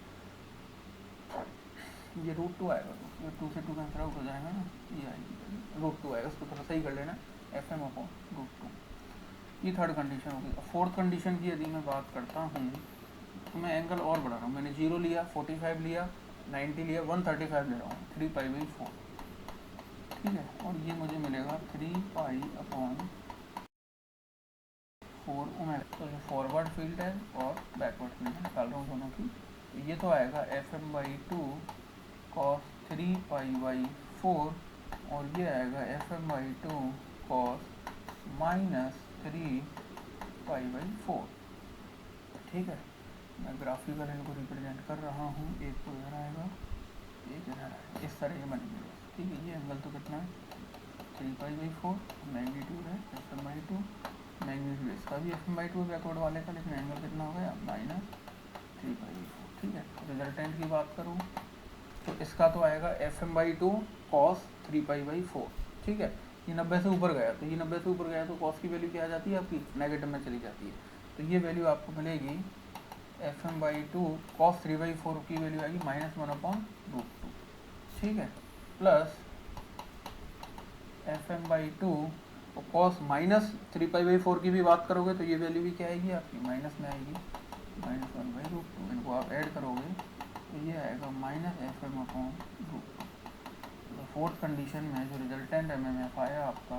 ये √2 आएगा, तो 2 से 2 कैंसिल आउट हो जाएगा ना, ये आएगी √2 आएगा, उसको थोड़ा सही कर लेना, एफ एम अपॉन √2। ये थर्ड कंडीशन होगी। फोर्थ कंडीशन की यदि मैं बात करता हूँ, तो मैं एंगल और बढ़ा रहा हूँ, मैंने 0 लिया, 45 लिया, 90 लिया, 135 ले रहा हूँ, 3 पाई बाई 4। ठीक है, और ये मुझे मिलेगा 3 पाई अपॉन 4 ओमेगा। तो जो फॉरवर्ड फील्ड है और बैकवर्ड फील्ड है निकाल रहा हूँ दोनों की, तो ये तो आएगा F M by 2 cos 3 pi by 4, और ये आएगा F M by 2 cos minus 3 pi by 4। ठीक है, मैं ग्राफिकल इनको रिप्रेजेंट कर रहा हूँ, एक तो इधर आएगा, एक इधर आएगा, इस तरह ये बनेंगे। ठीक है, ये एंगल तो कितना है, 3 पाई बाई 4, मैग्नीट्यूड है एफ एम बाई 2, मैग्नीट्यूड इसका भी एफ एम बाई 2 बैकवर्ड वाले का, लेकिन एंगल कितना हो गया, माइनस 3 पाई बाई 4। ठीक है, रिजल्टेंट की बात करूँ तो इसका तो आएगा F M by 2 cos 3 pi by 4। ठीक है, ये 90 से ऊपर गया, तो ये 90 से ऊपर गया तो कॉस की वैल्यू क्या आ जाती है आपकी, नेगेटिव में चली जाती है। तो ये वैल्यू आपको मिलेगी F M by 2 cos 3 by 4 की वैल्यू आएगी -1/√2। ठीक है, प्लस एफ एम बाई 2 और कॉस माइनस 3 पाई बाई 4 की भी बात करोगे तो ये वैल्यू भी क्या आएगी आपकी, माइनस में आएगी, -1/√2। इनको आप ऐड करोगे तो ये आएगा माइनस एफ एम अपॉन √2। तो फोर्थ कंडीशन में जो रिजल्टेंट एम एम एफ आया आपका,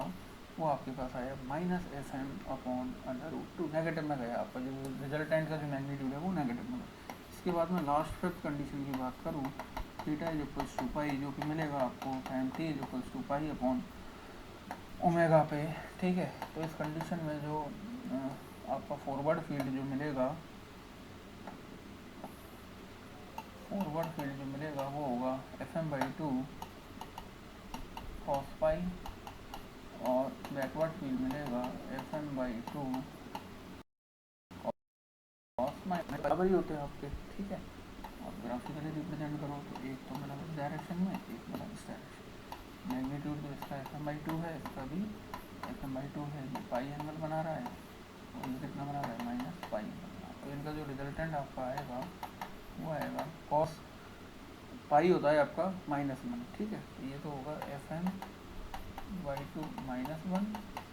वो आपके पास आया minus F M upon √2, negative में गया आपका, जो रिजल्टेंट का जो मैग्नीट्यूड है वो नेगेटिव में गया। इसके बाद में लास्ट फिफ्थ कंडीशन की बात करूँ, theta is equals to pi, जो कि मिलेगा आपको time T is equals to pi upon omega पे। ठीक है, तो इस कंडीशन में जो आपका फॉरवर्ड फील्ड जो मिलेगा, फॉरवर्ड फील्ड जो मिलेगा वो होगा F M by 2 cos pi, और बैकवर्ड फील्ड मिलेगा F M by 2 cos minus, बराबर ही होते हैं आपके। ठीक है, और ग्राफिकली रिप्रेजेंट करो तो एक तो मिला इस डायरेक्शन में, एक मिला इस डायरेक्शन। मैग्नीट्यूड तो इसका एफ एम बाई 2 है, इसका भी FM/2 है, ये पाई एंगल बना रहा है और ये कितना बना रहा है, माइनस पाई एंगल बना रहा है। तो इनका जो रिजल्टेंट आपका आएगा वो आएगा कॉस पाई होता है आपका -1, ठीक है। तो ये तो होगा FM/2 -1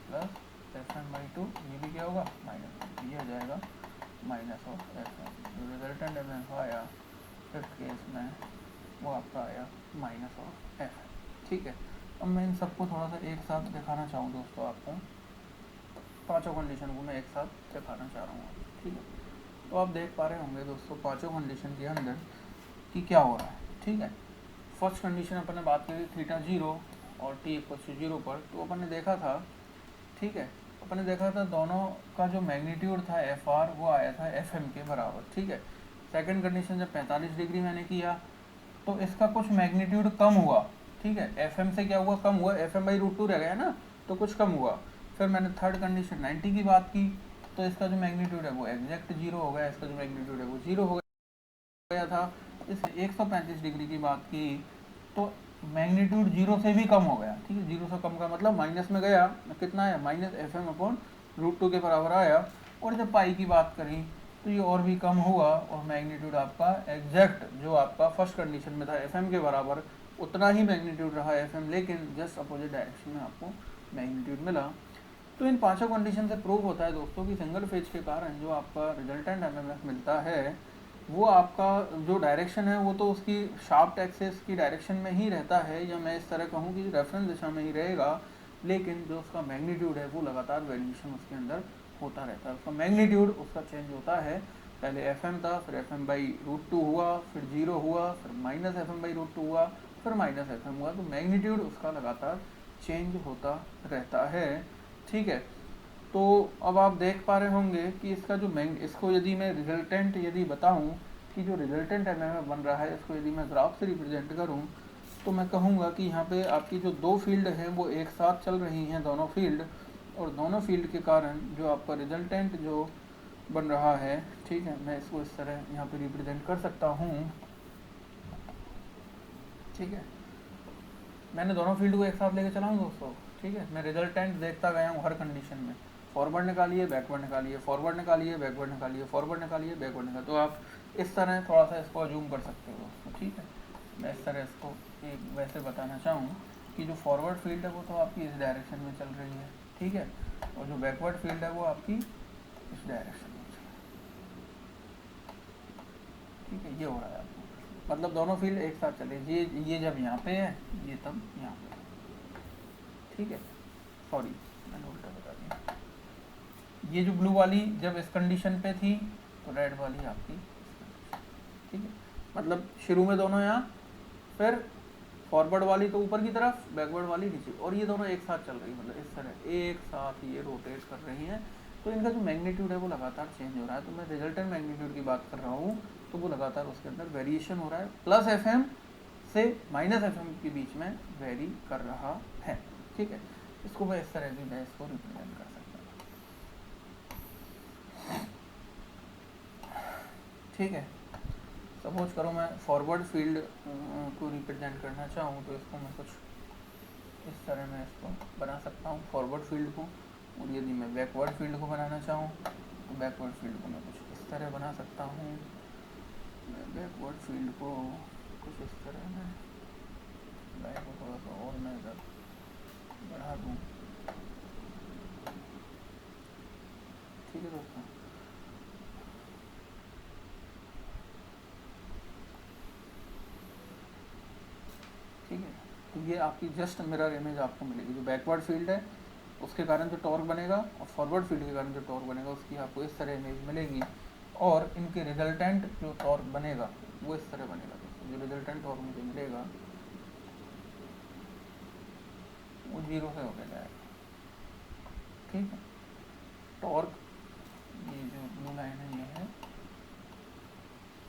प्लस FM/2, ये भी क्या होगा -1, ये आ जाएगा माइनस ऑफ FM। जो रिजल्टेंट एम आया फिफ्थ केस में वो आपका आया माइनस ऑफ FM, ठीक है। अब मैं इन सबको थोड़ा सा एक साथ दिखाना चाहूँ दोस्तों, आपको पांचों कंडीशन को मैं एक साथ दिखाना चाह रहा हूँ, ठीक है। तो आप देख पा रहे होंगे दोस्तों पांचों कंडीशन के अंदर कि क्या हो रहा है, ठीक है। फर्स्ट कंडीशन अपन ने बात करी थीटा 0 और t = 0 पर, तो अपन ने देखा था, ठीक है, अपन ने देखा था दोनों का जो मैग्नीट्यूड था FR वो आया था FM के बराबर, ठीक है। सेकंड कंडीशन जब 45 डिग्री मैंने किया तो इसका कुछ मैग्नीट्यूड कम हुआ, ठीक है, FM से क्या हुआ, कम हुआ, FM/√2 रह गया ना, तो कुछ कम हुआ। फिर मैंने थर्ड कंडीशन 90 की बात की तो इसका जो मैग्नीट्यूड है वो एग्जैक्ट 0 हो गया, इसका जो मैग्नीट्यूड है वो 0 हो गया था। इस 135 डिग्री की बात की तो मैग्नीट्यूड 0 से भी कम हो गया, ठीक है। 0 से कम का मतलब माइनस में गया, कितना है, -FM/√2 के बराबर आया। और जब पाई की बात करी तो ये और भी कम हुआ और मैग्नीट्यूड आपका एग्जैक्ट जो आपका फर्स्ट कंडीशन में था FM के बराबर उतना ही मैग्नीट्यूड रहा FM, लेकिन जस्ट अपोजिट डायरेक्शन में आपको मैग्नीट्यूड मिला। तो इन पांचों कंडीशन से प्रूव होता है दोस्तों कि सिंगल फेज के कारण जो आपका रिजल्टेंट MMF मिलता है वो आपका जो डायरेक्शन है वो तो उसकी शार्प एक्सिस की डायरेक्शन में ही रहता है, या मैं इस तरह कहूँ कि रेफरेंस दिशा में ही रहेगा, लेकिन जो उसका मैग्नीट्यूड है वो लगातार वेरिएशन उसके अंदर होता रहता है। उसका मैग्नीट्यूड उसका चेंज होता है, पहले FM था, फिर FM/√2 हुआ, फिर 0 हुआ, फिर -FM/√2 हुआ, फिर -FM हुआ। तो मैग्नीट्यूड उसका लगातार चेंज होता रहता है, ठीक है। तो अब आप देख पा रहे होंगे कि इसका जो इसको यदि मैं रिजल्टेंट यदि बताऊं कि जो रिजल्टेंट MMF बन रहा है इसको यदि मैं ग्राफ से रिप्रेजेंट करूं तो मैं कहूंगा कि यहाँ पे आपकी जो दो फील्ड हैं वो एक साथ चल रही हैं, दोनों फील्ड, और दोनों फील्ड के कारण जो आपका रिजल्टेंट जो बन रहा है, ठीक है, मैं इसको इस तरह यहाँ पे रिप्रेजेंट कर सकता हूँ, ठीक है। मैंने दोनों फील्ड को एक साथ लेके चला हूँ दोस्तों, ठीक है। मैं रिजल्टेंट देखता गया हूँ हर कंडीशन में, फॉरवर्ड निकालिए, बैकवर्ड निकालिए, फॉरवर्ड निकालिए, बैकवर्ड निकालिए, फॉरवर्ड निकालिए, बैकवर्ड निकालिए। तो आप इस तरह थोड़ा सा इसको अज्यूम कर सकते हो दोस्तों, ठीक है। मैं इस तरह इसको एक वैसे बताना चाहूँ कि जो फॉरवर्ड फील्ड है वो तो आपकी इस डायरेक्शन में चल रही है, ठीक है, और जो बैकवर्ड फील्ड है वो आपकी इस डायरेक्शन में चल रही है, ठीक है। ये हो रहा है आपको, मतलब दोनों फील्ड एक साथ चले, ये जब यहाँ पे है ये तब यहाँ पे, ठीक है। सॉरी मैंने उल्टा बता दिया, ये जो ब्लू वाली जब इस कंडीशन पे थी तो रेड वाली आपकी, ठीक है। मतलब शुरू में दोनों यहाँ, फिर फॉरवर्ड वाली तो ऊपर की तरफ, बैकवर्ड वाली नीचे, और ये दोनों एक साथ चल रही है, मतलब इस तरह एक साथ ये रोटेट कर रही हैं। तो इनका जो मैग्नीट्यूड है वो लगातार चेंज हो रहा है। तो मैं रिजल्टेंट मैग्नीट्यूड की बात कर रहा हूँ तो वो लगातार उसके अंदर वेरिएशन हो रहा है, प्लस FM से -FM के बीच में वेरी कर रहा है, ठीक है। इसको मैं इस तरह भी मैं इसको रिप्रेजेंट कर सकता हूँ, ठीक है। सपोज करो मैं फॉरवर्ड फील्ड को रिप्रेजेंट करना चाहूँ तो इसको मैं कुछ इस तरह मैं इसको बना सकता हूँ फॉरवर्ड फील्ड को, और यदि मैं बैकवर्ड फील्ड को बनाना चाहूँ तो बैकवर्ड फील्ड को मैं कुछ इस तरह बना सकता हूँ। मैं बैकवर्ड फील्ड को कुछ इस तरह मैं लाइन को थोड़ा सा और मैं इधर बढ़ा दूँ, ठीक है दोस्तों। ठीक है, तो ये आपकी जस्ट मिरर इमेज आपको मिलेगी। जो बैकवर्ड फील्ड है उसके कारण जो टॉर्क बनेगा और फॉरवर्ड फील्ड के कारण जो टॉर्क बनेगा उसकी आपको इस तरह इमेज मिलेगी, और इनके रिजल्टेंट जो टॉर्क बनेगा वो इस तरह बनेगा। जो रिजल्टेंट टॉर्क मुझे मिलेगा वो 0 से होकर जाएगा, ठीक है। टॉर्क, ये जो ब्लू लाइन है ये है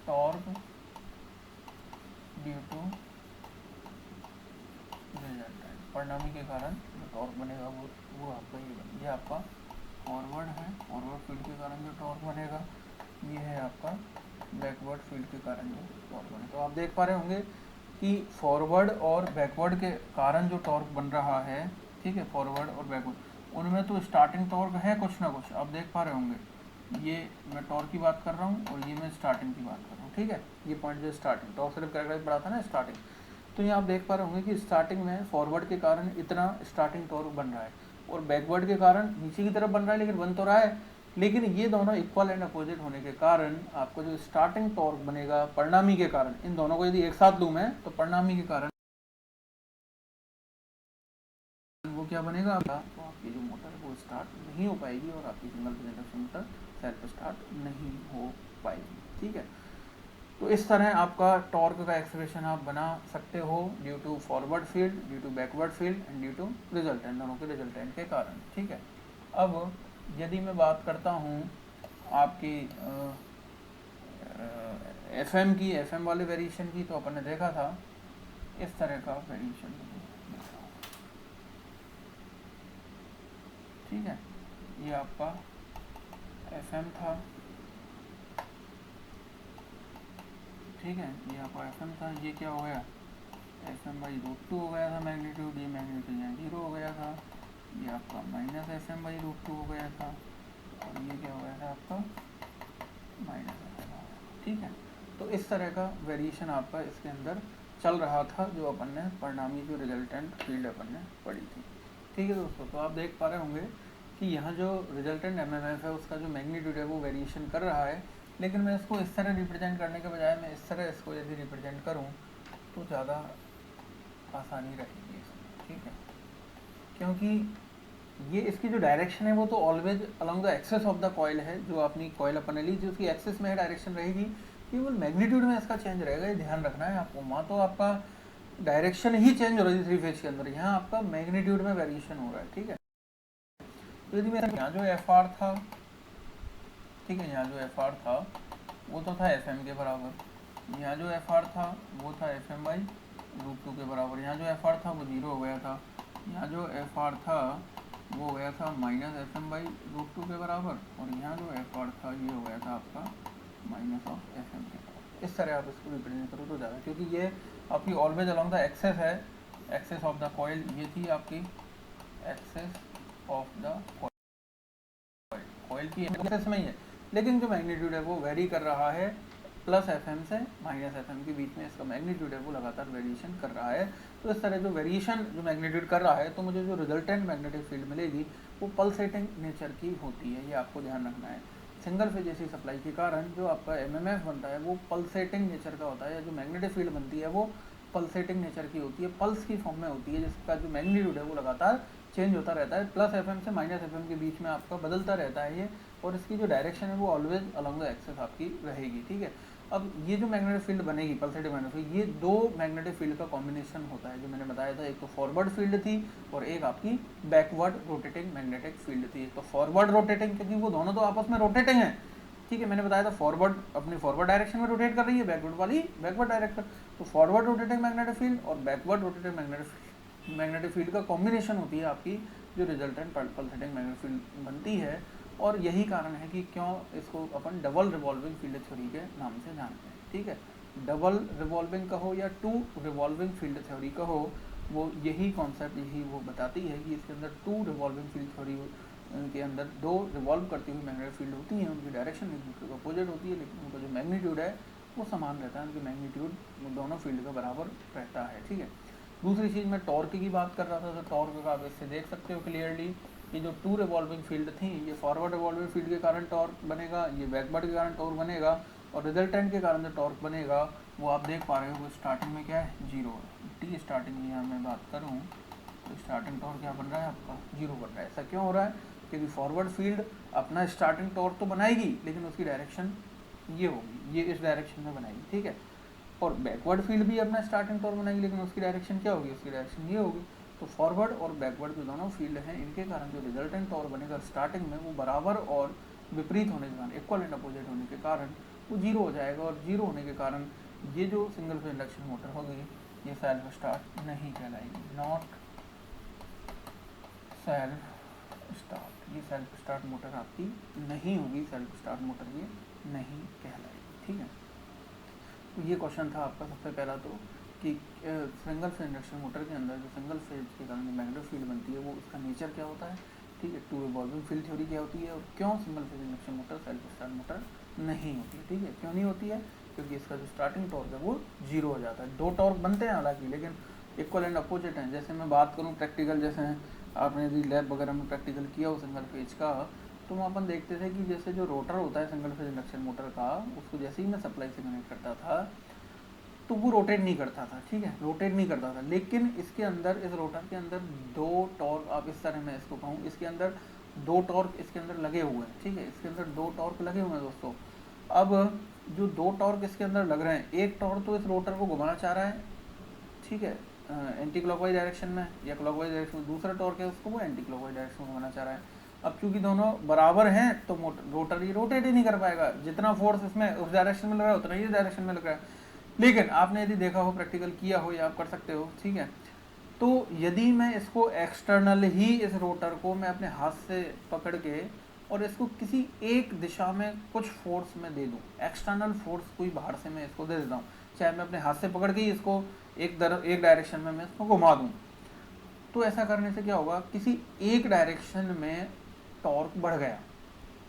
टॉर्क ड्यू टू रिजल्टेंट, परिणामी के कारण जो टॉर्क बनेगा वो आपका ये आपका फॉरवर्ड है, फॉरवर्ड फील्ड के कारण जो टॉर्क बनेगा, ये है आपका बैकवर्ड फील्ड के कारण जो टॉर्क बनेगा। तो आप देख पा रहे होंगे कि फॉरवर्ड और बैकवर्ड के कारण जो टॉर्क बन रहा है, ठीक है, फॉरवर्ड और बैकवर्ड, उनमें तो स्टार्टिंग टॉर्क है कुछ ना कुछ, आप देख पा रहे होंगे। ये मैं टॉर्क की बात कर रहा हूँ और ये मैं स्टार्टिंग की बात कर रहा हूँ, ठीक है। ये पॉइंट जो स्टार्टिंग टॉर्क सिर्फ कैरेक्टराइज पढ़ा था ना स्टार्टिंग, तो ये आप देख पा रहे होंगे कि स्टार्टिंग में फॉरवर्ड के कारण इतना स्टार्टिंग टॉर्क बन रहा है और बैकवर्ड के कारण नीचे की तरफ बन रहा है, लेकिन बन तो रहा है, लेकिन ये दोनों इक्वल एंड अपोजिट होने के कारण आपको जो स्टार्टिंग टॉर्क बनेगा परिणामी के कारण, इन दोनों को यदि एक साथ लूँ मैं तो परिणामी के कारण वो क्या बनेगा आपका, तो आपकी जो मोटर है वो स्टार्ट नहीं हो पाएगी और आपकी single phase induction motor self start नहीं हो पाएगी, ठीक है। तो इस तरह आपका टॉर्क का एक्सप्रेशन आप बना सकते हो due to forward field, due to backward field and due to resultant, दोनों के रिजल्टेंट के कारण, ठीक है। अब यदि मैं बात करता हूँ आपकी एफएम की, एफएम वाले वेरिएशन की, तो अपन ने देखा था इस तरह का वेरिएशन, ठीक है। ये आपका एफएम था, ठीक है, ये आपका एफएम था। ये क्या हो गया, एफएम बाई रूट 2 हो गया था मैग्नीट्यूड, ये मैग्नीट्यूड यहाँ 0 हो गया था। ये आपका माइनस एफएम बाई रूट 2 हो गया था और ये क्या हो गया था आपका माइनस एफएम हो गया, ठीक है। तो इस तरह का वेरिएशन आपका इसके अंदर चल रहा था, जो अपन ने परिणामी जो रिजल्टेंट फील्ड अपन ने पढ़ी थी, ठीक है दोस्तों। तो आप देख पा रहे होंगे कि यहाँ जो रिजल्टेंट एमएमएफ है उसका जो मैग्नीट्यूड है वो वेरिएशन कर रहा है, लेकिन मैं इसको इस तरह रिप्रेजेंट करने के बजाय मैं इस तरह इसको यदि रिप्रेजेंट करूँ तो ज़्यादा आसानी रहेगी इसमें, ठीक है, क्योंकि ये इसकी जो डायरेक्शन है वो तो always along the axis of the coil है, जो अपनी कॉइल अपन ने ली जो उसकी एक्सेस में है डायरेक्शन रहेगी, केवल मैग्नीट्यूड में इसका चेंज रहेगा, ये ध्यान रखना है आपको। वहाँ तो आपका डायरेक्शन ही चेंज हो रही है 3 फेज के अंदर, यहाँ आपका मैग्नीट्यूड में वेरिएशन हो रहा है, ठीक है। तो यदि मेरा यहाँ जो एफ आर था, ठीक है, यहाँ जो एफ आर था वो तो था एफ एम के बराबर, यहाँ जो एफ आर था वो था एफ एम बाई रूट 2 के बराबर, यहाँ जो एफ आर था वो 0 हो गया था, यहाँ जो एफ आर था वो हो गया था minus F M by root 2 के बराबर, और यहाँ जो एफ आर था ये हो गया था आपका माइनस ऑफ एफ एम के बराबर। इस तरह आप इसको रिप्रेजेंट करो तो ज़्यादा, क्योंकि ये आपकी ऑलवेज अलॉन्ग द एक्सेस है, एक्सेस ऑफ द कॉइल, ये थी आपकी एक्सेस ऑफ द कॉइल की एक्सेस में ही है, लेकिन जो मैग्नीट्यूड है वो वेरी कर रहा है प्लस एफएम से माइनस एफएम के बीच में, इसका मैग्नीट्यूड है वो लगातार वेरिएशन कर रहा है। तो इस तरह जो वेरिएशन जो मैग्नीट्यूड कर रहा है, तो मुझे जो रिजल्टेंट मैग्नेटिक फील्ड मिलेगी वो पल्सेटिंग नेचर की होती है, ये आपको ध्यान रखना है। सिंगल फेज एसी सप्लाई के कारण जो आपका एमएमएफ बनता है वो पल्सेटिंग नेचर का होता है, या जो मैग्नेटिक फील्ड बनती है वो पल्सेटिंग नेचर की होती है, पल्स की फॉर्म में होती है, जिसका जो मैग्नीट्यूड है वो लगातार चेंज होता रहता है, प्लस एफएम से माइनस एफएम के बीच में आपका बदलता रहता है ये, और इसकी जो डायरेक्शन है वो ऑलवेज अलॉन्ग द एक्सेस आपकी रहेगी, ठीक है। अब ये जो मैग्नेटिक फील्ड बनेगी पल्सेटिव मैग्नेटिक फील्ड, ये दो मैग्नेटिक फील्ड का कॉम्बिनेशन होता है, जो मैंने बताया था, एक तो फॉरवर्ड फील्ड थी और एक आपकी बैकवर्ड रोटेटिंग मैग्नेटिक फील्ड थी। तो फॉरवर्ड रोटेटिंग, क्योंकि वो दोनों तो आपस में रोटेटिंग है, ठीक है, मैंने बताया था फॉरवर्ड अपनी फॉरवर्ड डायरेक्शन में रोटेट कर रही है, बैकवर्ड वाली बैकवर्ड डायरेक्शन। तो फॉरवर्ड रोटेटिंग मैग्नेटिक फील्ड और बैकवर्ड रोटेटिंग मैग्नेटिक फील्ड का कॉम्बिनेशन होती है आपकी जो रिजल्टेंट पल्सेटिंग मैग्नेटिक फील्ड बनती है, और यही कारण है कि क्यों इसको अपन डबल रिवॉल्विंग फील्ड थ्योरी के नाम से जानते हैं, ठीक है। डबल रिवॉल्विंग कहो या टू रिवॉल्विंग फील्ड थ्योरी कहो, वो यही कॉन्सेप्ट यही वो बताती है कि इसके अंदर टू रिवॉल्विंग फील्ड थ्योरी के अंदर दो रिवॉल्व करती हुई मैग्नेटिक फील्ड होती हैं, उनकी डायरेक्शन एक दूसरे को अपोजिट होती है, लेकिन उनका जो मैग्नीट्यूड है वो समान रहता है, उनकी मैग्नीट्यूड दोनों फील्ड का बराबर रहता है, ठीक है। दूसरी चीज़ मैं टॉर्क की बात कर रहा था, तो टॉर्क का आप इससे देख सकते हो क्लियरली कि जो टू रिवॉल्विंग फील्ड थी, ये फॉरवर्ड रिवॉल्विंग फील्ड के कारण टॉर्क बनेगा, ये बैकवर्ड के कारण टॉर्क बनेगा, और रिजल्टेंट के कारण जो टॉर्क बनेगा वो आप देख पा रहे हो वो स्टार्टिंग में क्या है 0 है, टी स्टार्टिंग की यहाँ मैं बात करूँ तो स्टार्टिंग टॉर्क क्या बन रहा है आपका 0 बन रहा है। ऐसा क्यों हो रहा है, क्योंकि फॉरवर्ड फील्ड अपना स्टार्टिंग टॉर्क तो बनाएगी, लेकिन उसकी डायरेक्शन ये होगी, ये इस डायरेक्शन में बनाएगी, ठीक है, और बैकवर्ड फील्ड भी अपना स्टार्टिंग टॉर्क बनाएगी, लेकिन उसकी डायरेक्शन क्या होगी, उसकी डायरेक्शन ये होगी। तो फॉरवर्ड और बैकवर्ड जो दोनों फील्ड हैं, इनके कारण जो रिजल्टेंट टॉर्क बनेगा स्टार्टिंग में वो बराबर और विपरीत होने के कारण, इक्वल एंड अपोजिट होने के कारण वो 0 हो जाएगा, और 0 होने के कारण ये जो सिंगल फेज इंडक्शन मोटर होगी ये सेल्फ स्टार्ट नहीं कहलाएगी, नॉट सेल्फ स्टार्ट, ये सेल्फ स्टार्ट मोटर आपकी नहीं होगी, सेल्फ स्टार्ट मोटर ये नहीं कहलाएगी, ठीक है। तो ये क्वेश्चन था आपका सबसे पहला, तो कि सिंगल फेज इंडक्शन मोटर के अंदर जो सिंगल फेज के कारण मैग्नेटिक फील्ड बनती है वो उसका नेचर क्या होता है, ठीक है, टू रिवॉल्विंग फील्ड थ्योरी क्या होती है और क्यों single phase induction motor self start motor नहीं होती है। ठीक है, क्यों नहीं होती है? क्योंकि इसका जो स्टार्टिंग टॉर्क है वो जीरो हो जाता है। दो टॉर्क बनते हैं हालांकि, लेकिन इक्वल एंड अपोजिट हैं। जैसे मैं बात करूँ प्रैक्टिकल, जैसे आपने यदि लैब वगैरह में प्रैक्टिकल किया हो सिंगल फेज का, तो वहाँ अपन देखते थे कि जैसे जो रोटर होता है सिंगल फेज इंडक्शन मोटर का, उसको जैसे ही मैं सप्लाई से कनेक्ट करता था तो वो रोटेट नहीं करता था। ठीक है, रोटेट नहीं करता था। लेकिन इसके अंदर, इस रोटर के अंदर दो टॉर्क, आप इस तरह मैं इसको कहूँ, इसके अंदर दो टॉर्क इसके अंदर लगे हुए हैं। ठीक है, इसके अंदर दो टॉर्क लगे हुए हैं दोस्तों। अब जो दो टॉर्क इसके अंदर लग रहे हैं, एक टॉर्क तो इस रोटर को घुमाना चाह रहा है, ठीक है, एंटी क्लॉकवाइज डायरेक्शन में या क्लॉकवाइज डायरेक्शन में। दूसरा टॉर्क है उसको वो एंटी क्लॉकवाइज डायरेक्शन में घुमाना चाह रहा है। अब चूंकि दोनों बराबर हैं तो रोटर ये रोटेट ही नहीं कर पाएगा। जितना फोर्स इसमें उस डायरेक्शन में लग रहा है उतना ही डायरेक्शन में लग रहा है। लेकिन आपने यदि देखा हो, प्रैक्टिकल किया हो या आप कर सकते हो, ठीक है, तो यदि मैं इसको एक्सटर्नल ही, इस रोटर को मैं अपने हाथ से पकड़ के और इसको किसी एक दिशा में कुछ फोर्स में दे दूं, एक्सटर्नल फोर्स कोई बाहर से मैं इसको दे देता हूँ, चाहे मैं अपने हाथ से पकड़ के ही इसको एक डायरेक्शन में मैं इसको घुमा दूं, तो ऐसा करने से क्या होगा, किसी एक डायरेक्शन में टॉर्क बढ़ गया।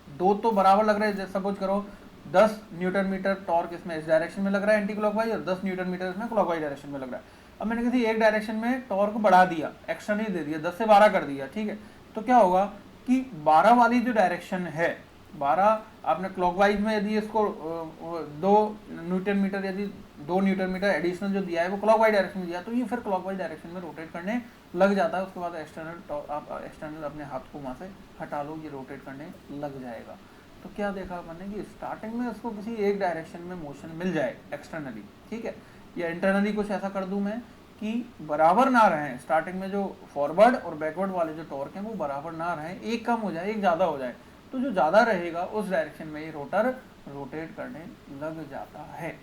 दो तो बराबर लग रहे हैं, सपोज करो 10 न्यूटन मीटर टॉर्क इसमें इस डायरेक्शन में लग रहा है एंटी क्लॉकवाइज, और 10 न्यूटन मीटर इसमें क्लॉकवाइज डायरेक्शन में लग रहा है। अब मैंने किसी एक डायरेक्शन में टॉर्क बढ़ा दिया, एक्स्ट्रा नहीं दे दिया, 10 से 12 कर दिया। ठीक है, तो क्या होगा कि 12 वाली जो डायरेक्शन है, 12 आपने क्लॉकवाइज में यदि इसको 2 न्यूटन मीटर, यदि 2 न्यूटन मीटर एडिशनल जो दिया है वो क्लॉकवाइज डायरेक्शन में दिया, तो ये फिर क्लॉकवाइज डायरेक्शन में रोटेट करने लग जाता है। उसके बाद आप एक्सटर्नल अपने हाथ को वहाँ से हटा लो, ये रोटेट करने लग जाएगा। तो क्या देखा मैंने कि स्टार्टिंग में उसको किसी एक डायरेक्शन में मोशन मिल जाए एक्सटर्नली, ठीक है, या इंटरनली कुछ ऐसा कर दूं मैं कि बराबर ना रहें, स्टार्टिंग में जो फॉरवर्ड और बैकवर्ड वाले जो टॉर्क हैं वो बराबर ना रहें, एक कम हो जाए एक ज़्यादा हो जाए, तो जो ज़्यादा रहेगा उस डायरेक्शन में ये रोटर रोटेट करने लग जाता है।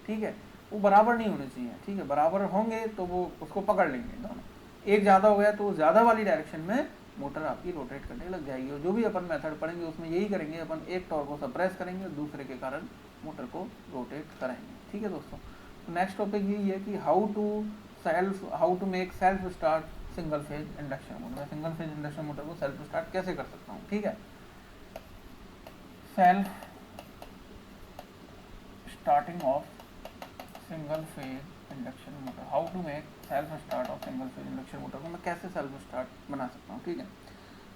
ठीक है, वो बराबर नहीं होने चाहिए। ठीक है, बराबर होंगे तो वो उसको पकड़ लेंगे दोनों, एक ज़्यादा हो गया तो ज़्यादा वाली डायरेक्शन में मोटर आपकी रोटेट करने लग जाएगी। और जो भी अपन मेथड पढ़ेंगे उसमें यही करेंगे, अपन एक टॉर्क को सप्रेस करेंगे और दूसरे के कारण मोटर को रोटेट कराएंगे। ठीक है दोस्तों, तो नेक्स्ट टॉपिक यही है कि how to make self start single phase induction motor. मैं सिंगल फेज इंडक्शन मोटर को सेल्फ स्टार्ट कैसे कर सकता हूँ। ठीक है, self starting of single phase induction motor, how to make self start of single phase induction motor को मैं कैसे सेल्फ स्टार्ट बना सकता हूँ। ठीक है,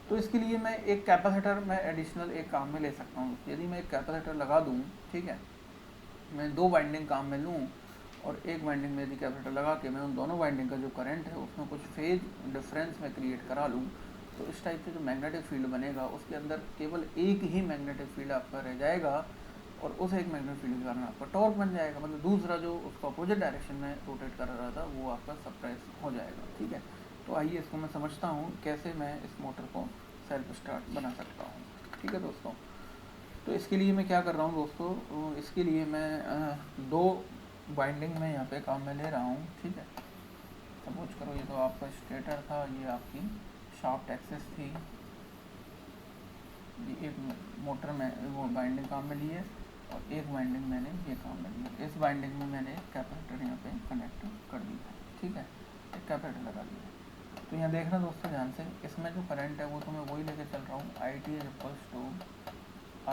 तो इसके लिए मैं एक कैपेसिटर मैं एडिशनल एक काम में ले सकता हूँ। यदि मैं एक कैपेसिटर लगा दूँ, ठीक है, मैं 2 वाइंडिंग काम में लूँ और एक वाइंडिंग में यदि कैपेसिटर लगा के मैं उन दोनों वाइंडिंग का जो करंट है उसमें कुछ फेज डिफरेंस में क्रिएट करा लूँ, तो इस टाइप से जो मैग्नेटिक फील्ड बनेगा उसके अंदर केवल एक ही मैग्नेटिक फील्ड आपका रह जाएगा और उस एक मैग्नेटिक फील्ड के कारण आपका टॉर्क बन जाएगा। मतलब दूसरा जो उसका अपोजिट डायरेक्शन में रोटेट कर रहा था वो आपका सप्रेस हो जाएगा। ठीक है, तो आइए इसको मैं समझता हूँ कैसे मैं इस मोटर को सेल्फ स्टार्ट बना सकता हूँ। ठीक है दोस्तों, तो इसके लिए मैं क्या कर रहा हूँ दोस्तों, इसके लिए मैं 2 वाइंडिंग में यहाँ पे काम में ले रहा हूँ। ठीक है, सपोज करो ये तो आपका स्टेटर था, ये आपकी शाफ्ट एक्सेस थी, ये एक मोटर में वो वाइंडिंग काम में ली है और एक वाइंडिंग मैंने ये काम में लिया। इस वाइंडिंग में मैंने कैपेसिटर यहाँ पे कनेक्ट कर दिया है। ठीक है, एक कैपेसिटर लगा दिया। तो यहाँ देखना दोस्तों ध्यान से, इसमें जो करंट है वो तो मैं वही लेके चल रहा हूँ, IT =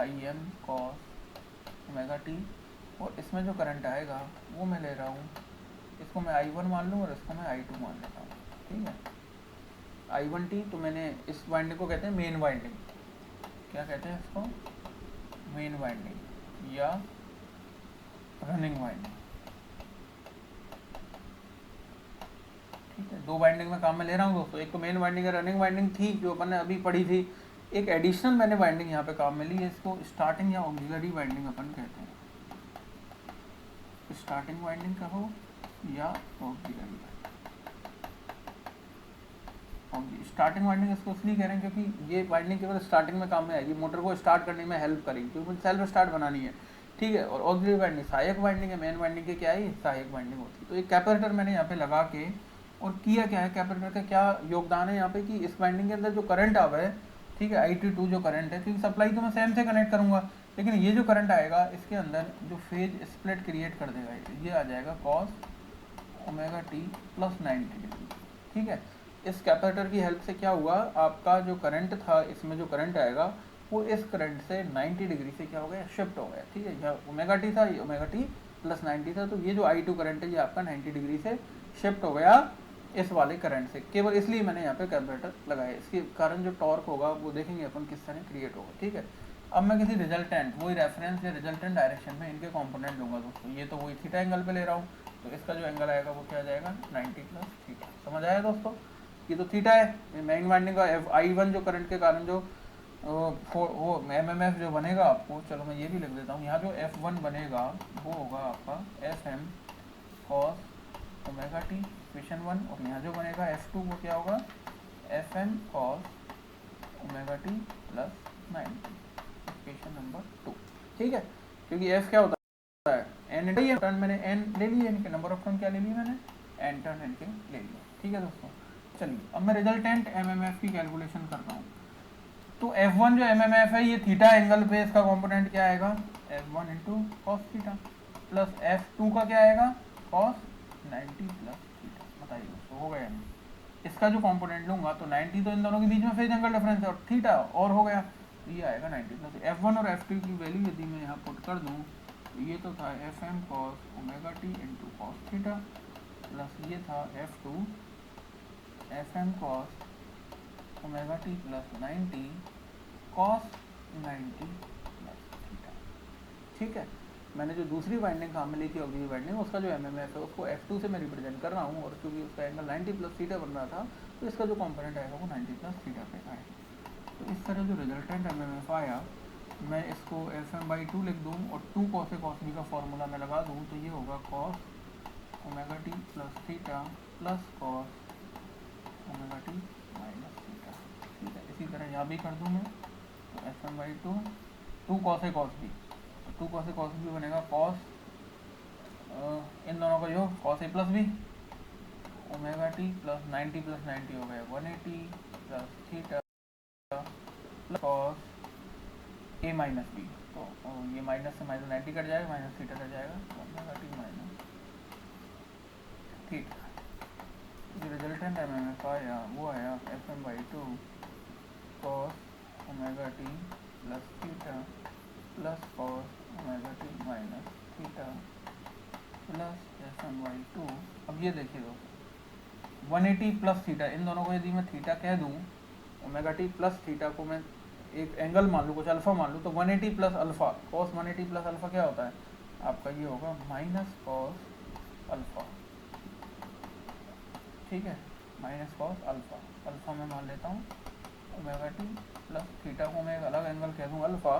IM cos omega t, और इसमें जो करंट आएगा वो मैं ले रहा हूँ, इसको मैं I1 मान लूँ और इसको मैं I2 मान लेता हूँ। ठीक है, I1t तो मैंने इस वाइंडिंग को कहते हैं मेन वाइंडिंग, क्या कहते हैं इसको, मेन वाइंडिंग या रनिंग वाइंडिंग। ठीक है, 2 वाइंडिंग में काम में ले रहा हूँ दोस्तों, एक तो मेन वाइंडिंग है, रनिंग वाइंडिंग थी जो अपन ने अभी पढ़ी थी, एक एडिशनल मैंने वाइंडिंग यहाँ पे काम में ली है, इसको स्टार्टिंग या ऑक्सिलरी वाइंडिंग अपन कहते हैं। स्टार्टिंग वाइंडिंग कहो या ऑक्सिलरी। स्टार्टिंग वाइंडिंग इसको इसलिए कह रहे हैं क्योंकि ये वाइंडिंग केवल स्टार्टिंग में काम में आएगी, मोटर को स्टार्ट करने में हेल्प करेगी क्योंकि मुझे सेल्फ स्टार्ट बनानी है। ठीक है, और ऑक्सिलरी वाइंडिंग सहायक वाइंडिंग है, मेन वाइंडिंग के क्या है, सहायक वाइंडिंग होती है। तो एक कैपेसिटर मैंने यहाँ पे लगा के और किया क्या है, कैपेसिटर का क्या योगदान है यहाँ पे कि इस वाइंडिंग के अंदर जो करंट आवा है, ठीक है, IT2 जो करंट है, क्योंकि सप्लाई तो मैं सेम से कनेक्ट करूँगा, लेकिन ये जो करंट आएगा इसके अंदर जो फेज स्प्लिट क्रिएट कर देगा, ये आ जाएगा cos ओमेगा t + 90 डिग्री। ठीक है, इस कैपेसिटर की हेल्प से क्या हुआ, आपका जो करंट था, इसमें जो करंट आएगा वो इस करंट से 90 डिग्री से क्या हो गया, शिफ्ट हो गया। ठीक है, यहाँ ओमेगा टी था, ये ओमेगा टी प्लस 90 था, तो ये जो I2 करंट है ये आपका 90 डिग्री से शिफ्ट हो गया इस वाले करंट से। केवल इसलिए मैंने यहाँ पे कैपेसिटर लगाया, इसके कारण जो टॉर्क होगा वो देखेंगे अपन किस तरह क्रिएट होगा। ठीक है, अब मैं किसी रिजल्टेंट, वही रेफरेंस या रिजल्टेंट डायरेक्शन में इनके कंपोनेंट लूंगा दोस्तों। ये तो वही थीटा एंगल पे ले रहा हूँ, तो इसका जो एंगल आएगा वो क्या आ जाएगा, 90 प्लस थीटा। समझ आया दोस्तों, ये तो थीटा है। मेन वाइंडिंग का I1 जो करंट के कारण जो वो MMF जो बनेगा आपको, चलो मैं ये भी लिख देता हूँ, यहाँ जो F1 बनेगा वो होगा आपका FM cos omega T equation 1, और यहाँ जो बनेगा F2 वो क्या होगा, FM cos omega T plus 90 equation number 2। ठीक है, क्योंकि F क्या होता है, N टर्न, मैंने N ले लिया, इनके नंबर ऑफ टर्न क्या ले लिया मैंने, N टर्न इनके ले लिया। ठीक है दोस्तों, चलिए अब मैं रिजल्टेंट MMF की कैलकुलेशन करता हूँ। तो F1 जो MMF है ये थीटा एंगल पे इसका कंपोनेंट क्या आएगा, F1 into cos theta, plus F2 का क्या आएगा, कॉस 90 प्लस थीटा। बताइए दोस्तों, हो गया नहीं। इसका जो कंपोनेंट लूंगा तो 90 तो इन दोनों के बीच में फेज एंगल डिफरेंस है, और थीटा और हो गया, तो ये आएगा 90 प्लस F1 और F2 की वैल्यू यदि मैं यहाँ पुट कर दूँ तो ये तो था FM cos omega T into cos theta, plus ये था F2 FM cos omega T plus 90 cos 90 plus theta. ठीक है, मैंने जो दूसरी वाइंडिंग काम में ली थी ऑक्सीजन वाइंडिंग, उसका जो MMF है उसको F2 से मैं रिप्रेजेंट कर रहा हूँ, और क्योंकि उसका एंगल 90 प्लस थीटा बन रहा था तो इसका जो कंपोनेंट आएगा वो 90 प्लस थीटा पे आएगा। तो इस तरह जो रिजल्टेंट MMF आया, मैं इसको FM/2 लिख दूँ और 2 cos A cos B का फॉर्मूला मैं लगा दूँ, तो ये होगा cos omega T plus theta plus cos omega T minus theta. ठीक है, इसी तरह यहाँ भी कर दूँ मैं, तो FM/2 2 cos A cos B, तो 2 cos A cos B बनेगा cos इन दोनों का योग cos A plus B omega T plus 90 plus 90 हो गया 180 plus theta plus cos A minus B, तो ये माइनस से माइनस 90 कट जाएगा, माइनस थीटा कट जाएगा, ओमेगा टी माइनस थीटा। जो रिजल्टेंट MMF आया वो आया FM/2 cos omega T plus theta plus cos omega T minus theta plus FM/2। अब ये देखिए दोस्तों, 180 प्लस थीटा, इन दोनों को यदि मैं थीटा कह दूँ, ओमेगा टी प्लस थीटा को मैं एक एंगल मान लूँ, कुछ अल्फा मान लूँ, तो 180 plus alpha, cos 180 plus alpha क्या होता है आपका, ये होगा माइनस cos अल्फा। ठीक है, माइनस कॉस अल्फा, अल्फा में मान लेता हूँ ओमेगा टी प्लस थीटा को मैं एक अलग एंगल कह दूँ अल्फा,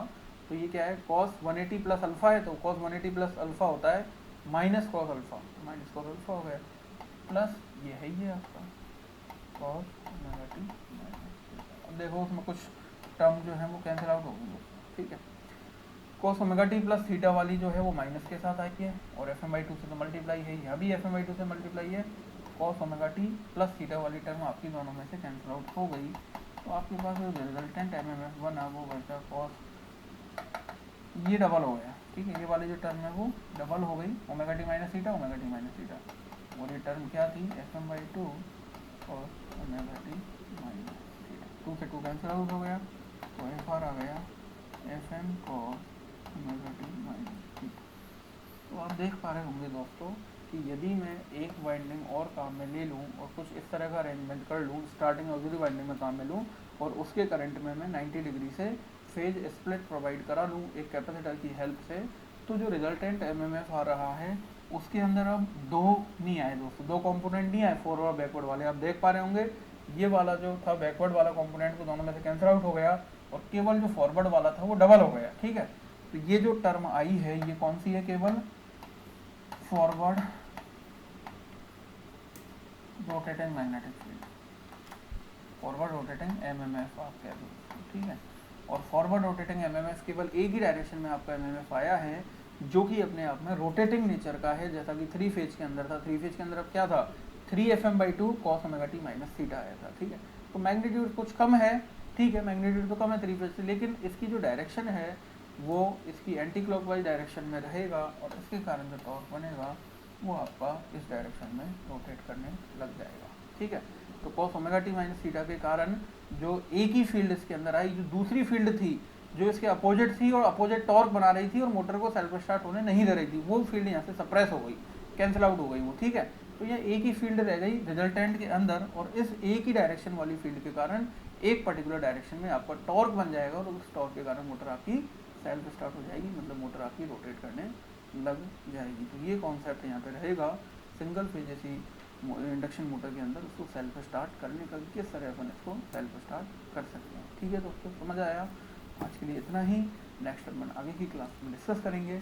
तो ये क्या है, cos 180 प्लस अल्फा है, तो cos 180 प्लस अल्फा होता है minus cos alpha, minus cos alpha हो गया, प्लस ये है ये आपका cos omega T minus theta. अब देखो उसमें कुछ टर्म जो है वो कैंसिल आउट होगी दोस्तों। ठीक है, cos omega T plus theta वाली जो है वो माइनस के साथ आई है, और FM/2 से तो मल्टीप्लाई है, यहाँ भी FM/2 से मल्टीप्लाई है, cos omega T plus theta वाली टर्म आपकी दोनों में से कैंसिल आउट हो गई, तो आपके पास जो रिजल्टेंट MMF बना वो बचा cos, ये डबल हो गया। ठीक है, ये वाली जो टर्म है वो डबल हो गई, omega T minus theta omega T minus theta, और ये टर्म क्या थी, FM/2 cos omega T minus theta, 2 से 2 कैंसिल आउट हो गया, तो FR आ गया FM cos omega T minus theta. तो आप देख पा रहे होंगे दोस्तों कि यदि मैं एक वाइंडिंग और काम में ले लूँ और कुछ इस तरह का अरेंजमेंट कर लूँ, स्टार्टिंग ऑक्सिलरी वाइंडिंग में काम में लूँ, और उसके करंट में मैं 90 डिग्री से फेज स्प्लिट प्रोवाइड करा लूँ एक कैपेसिटर की हेल्प से, तो जो रिजल्टेंट MMF आ रहा है उसके अंदर अब दो नहीं आए दोस्तों, दो कंपोनेंट नहीं आए फॉरवर्ड बैकवर्ड वाले। आप देख पा रहे होंगे ये वाला जो था बैकवर्ड वाला कंपोनेंट तो दोनों में से कैंसिल आउट हो गया, और केवल जो फॉरवर्ड वाला था वो डबल हो गया। ठीक है, तो ये जो टर्म आई है ये कौन सी है, केवल forward rotating magnetic field, forward rotating MMF आप कह दो। ठीक है, और फॉरवर्ड रोटेटिंग MMF केवल एक ही डायरेक्शन में आपका MMF आया है जो कि अपने आप में रोटेटिंग नेचर का है, जैसा कि 3 फेज के अंदर था। 3 फेज के अंदर अब क्या था, 3FM/2 cos omega T minus theta आया था। ठीक है, तो मैग्नीट्यूड कुछ कम है, ठीक है मैग्नीट्यूड तो कम है 3 फेज से, लेकिन इसकी जो डायरेक्शन है वो इसकी एंटी क्लॉकवाइज डायरेक्शन में रहेगा, और इसके कारण जो टॉर्क बनेगा वो आपका इस डायरेक्शन में रोटेट करने लग जाएगा। ठीक है, तो cos omega T minus theta के कारण जो एक ही फील्ड इसके अंदर आई, जो दूसरी फील्ड थी जो इसके अपोजिट थी और अपोजिट टॉर्क बना रही थी और मोटर को सेल्फ स्टार्ट होने नहीं दे रही थी, वो फील्ड यहाँ से सप्रेस हो गई, कैंसिल आउट हो गई वो, ठीक है। तो यह एक ही फील्ड रह गई रिजल्टेंट के अंदर, और इस एक ही डायरेक्शन वाली फील्ड के कारण एक पर्टिकुलर डायरेक्शन में आपका टॉर्क बन जाएगा और उस टॉर्क के कारण मोटर आपकी सेल्फ स्टार्ट हो जाएगी, मतलब मोटर आपकी रोटेट करने लग जाएगी। तो ये कॉन्सेप्ट यहाँ पे रहेगा सिंगल फेज जैसी इंडक्शन मोटर के अंदर, उसको सेल्फ स्टार्ट करने का किस तरह अपन इसको सेल्फ स्टार्ट कर सकते हैं। ठीक है दोस्तों, समझ आया? आज के लिए इतना ही, नेक्स्ट अपन आगे की क्लास में डिस्कस करेंगे।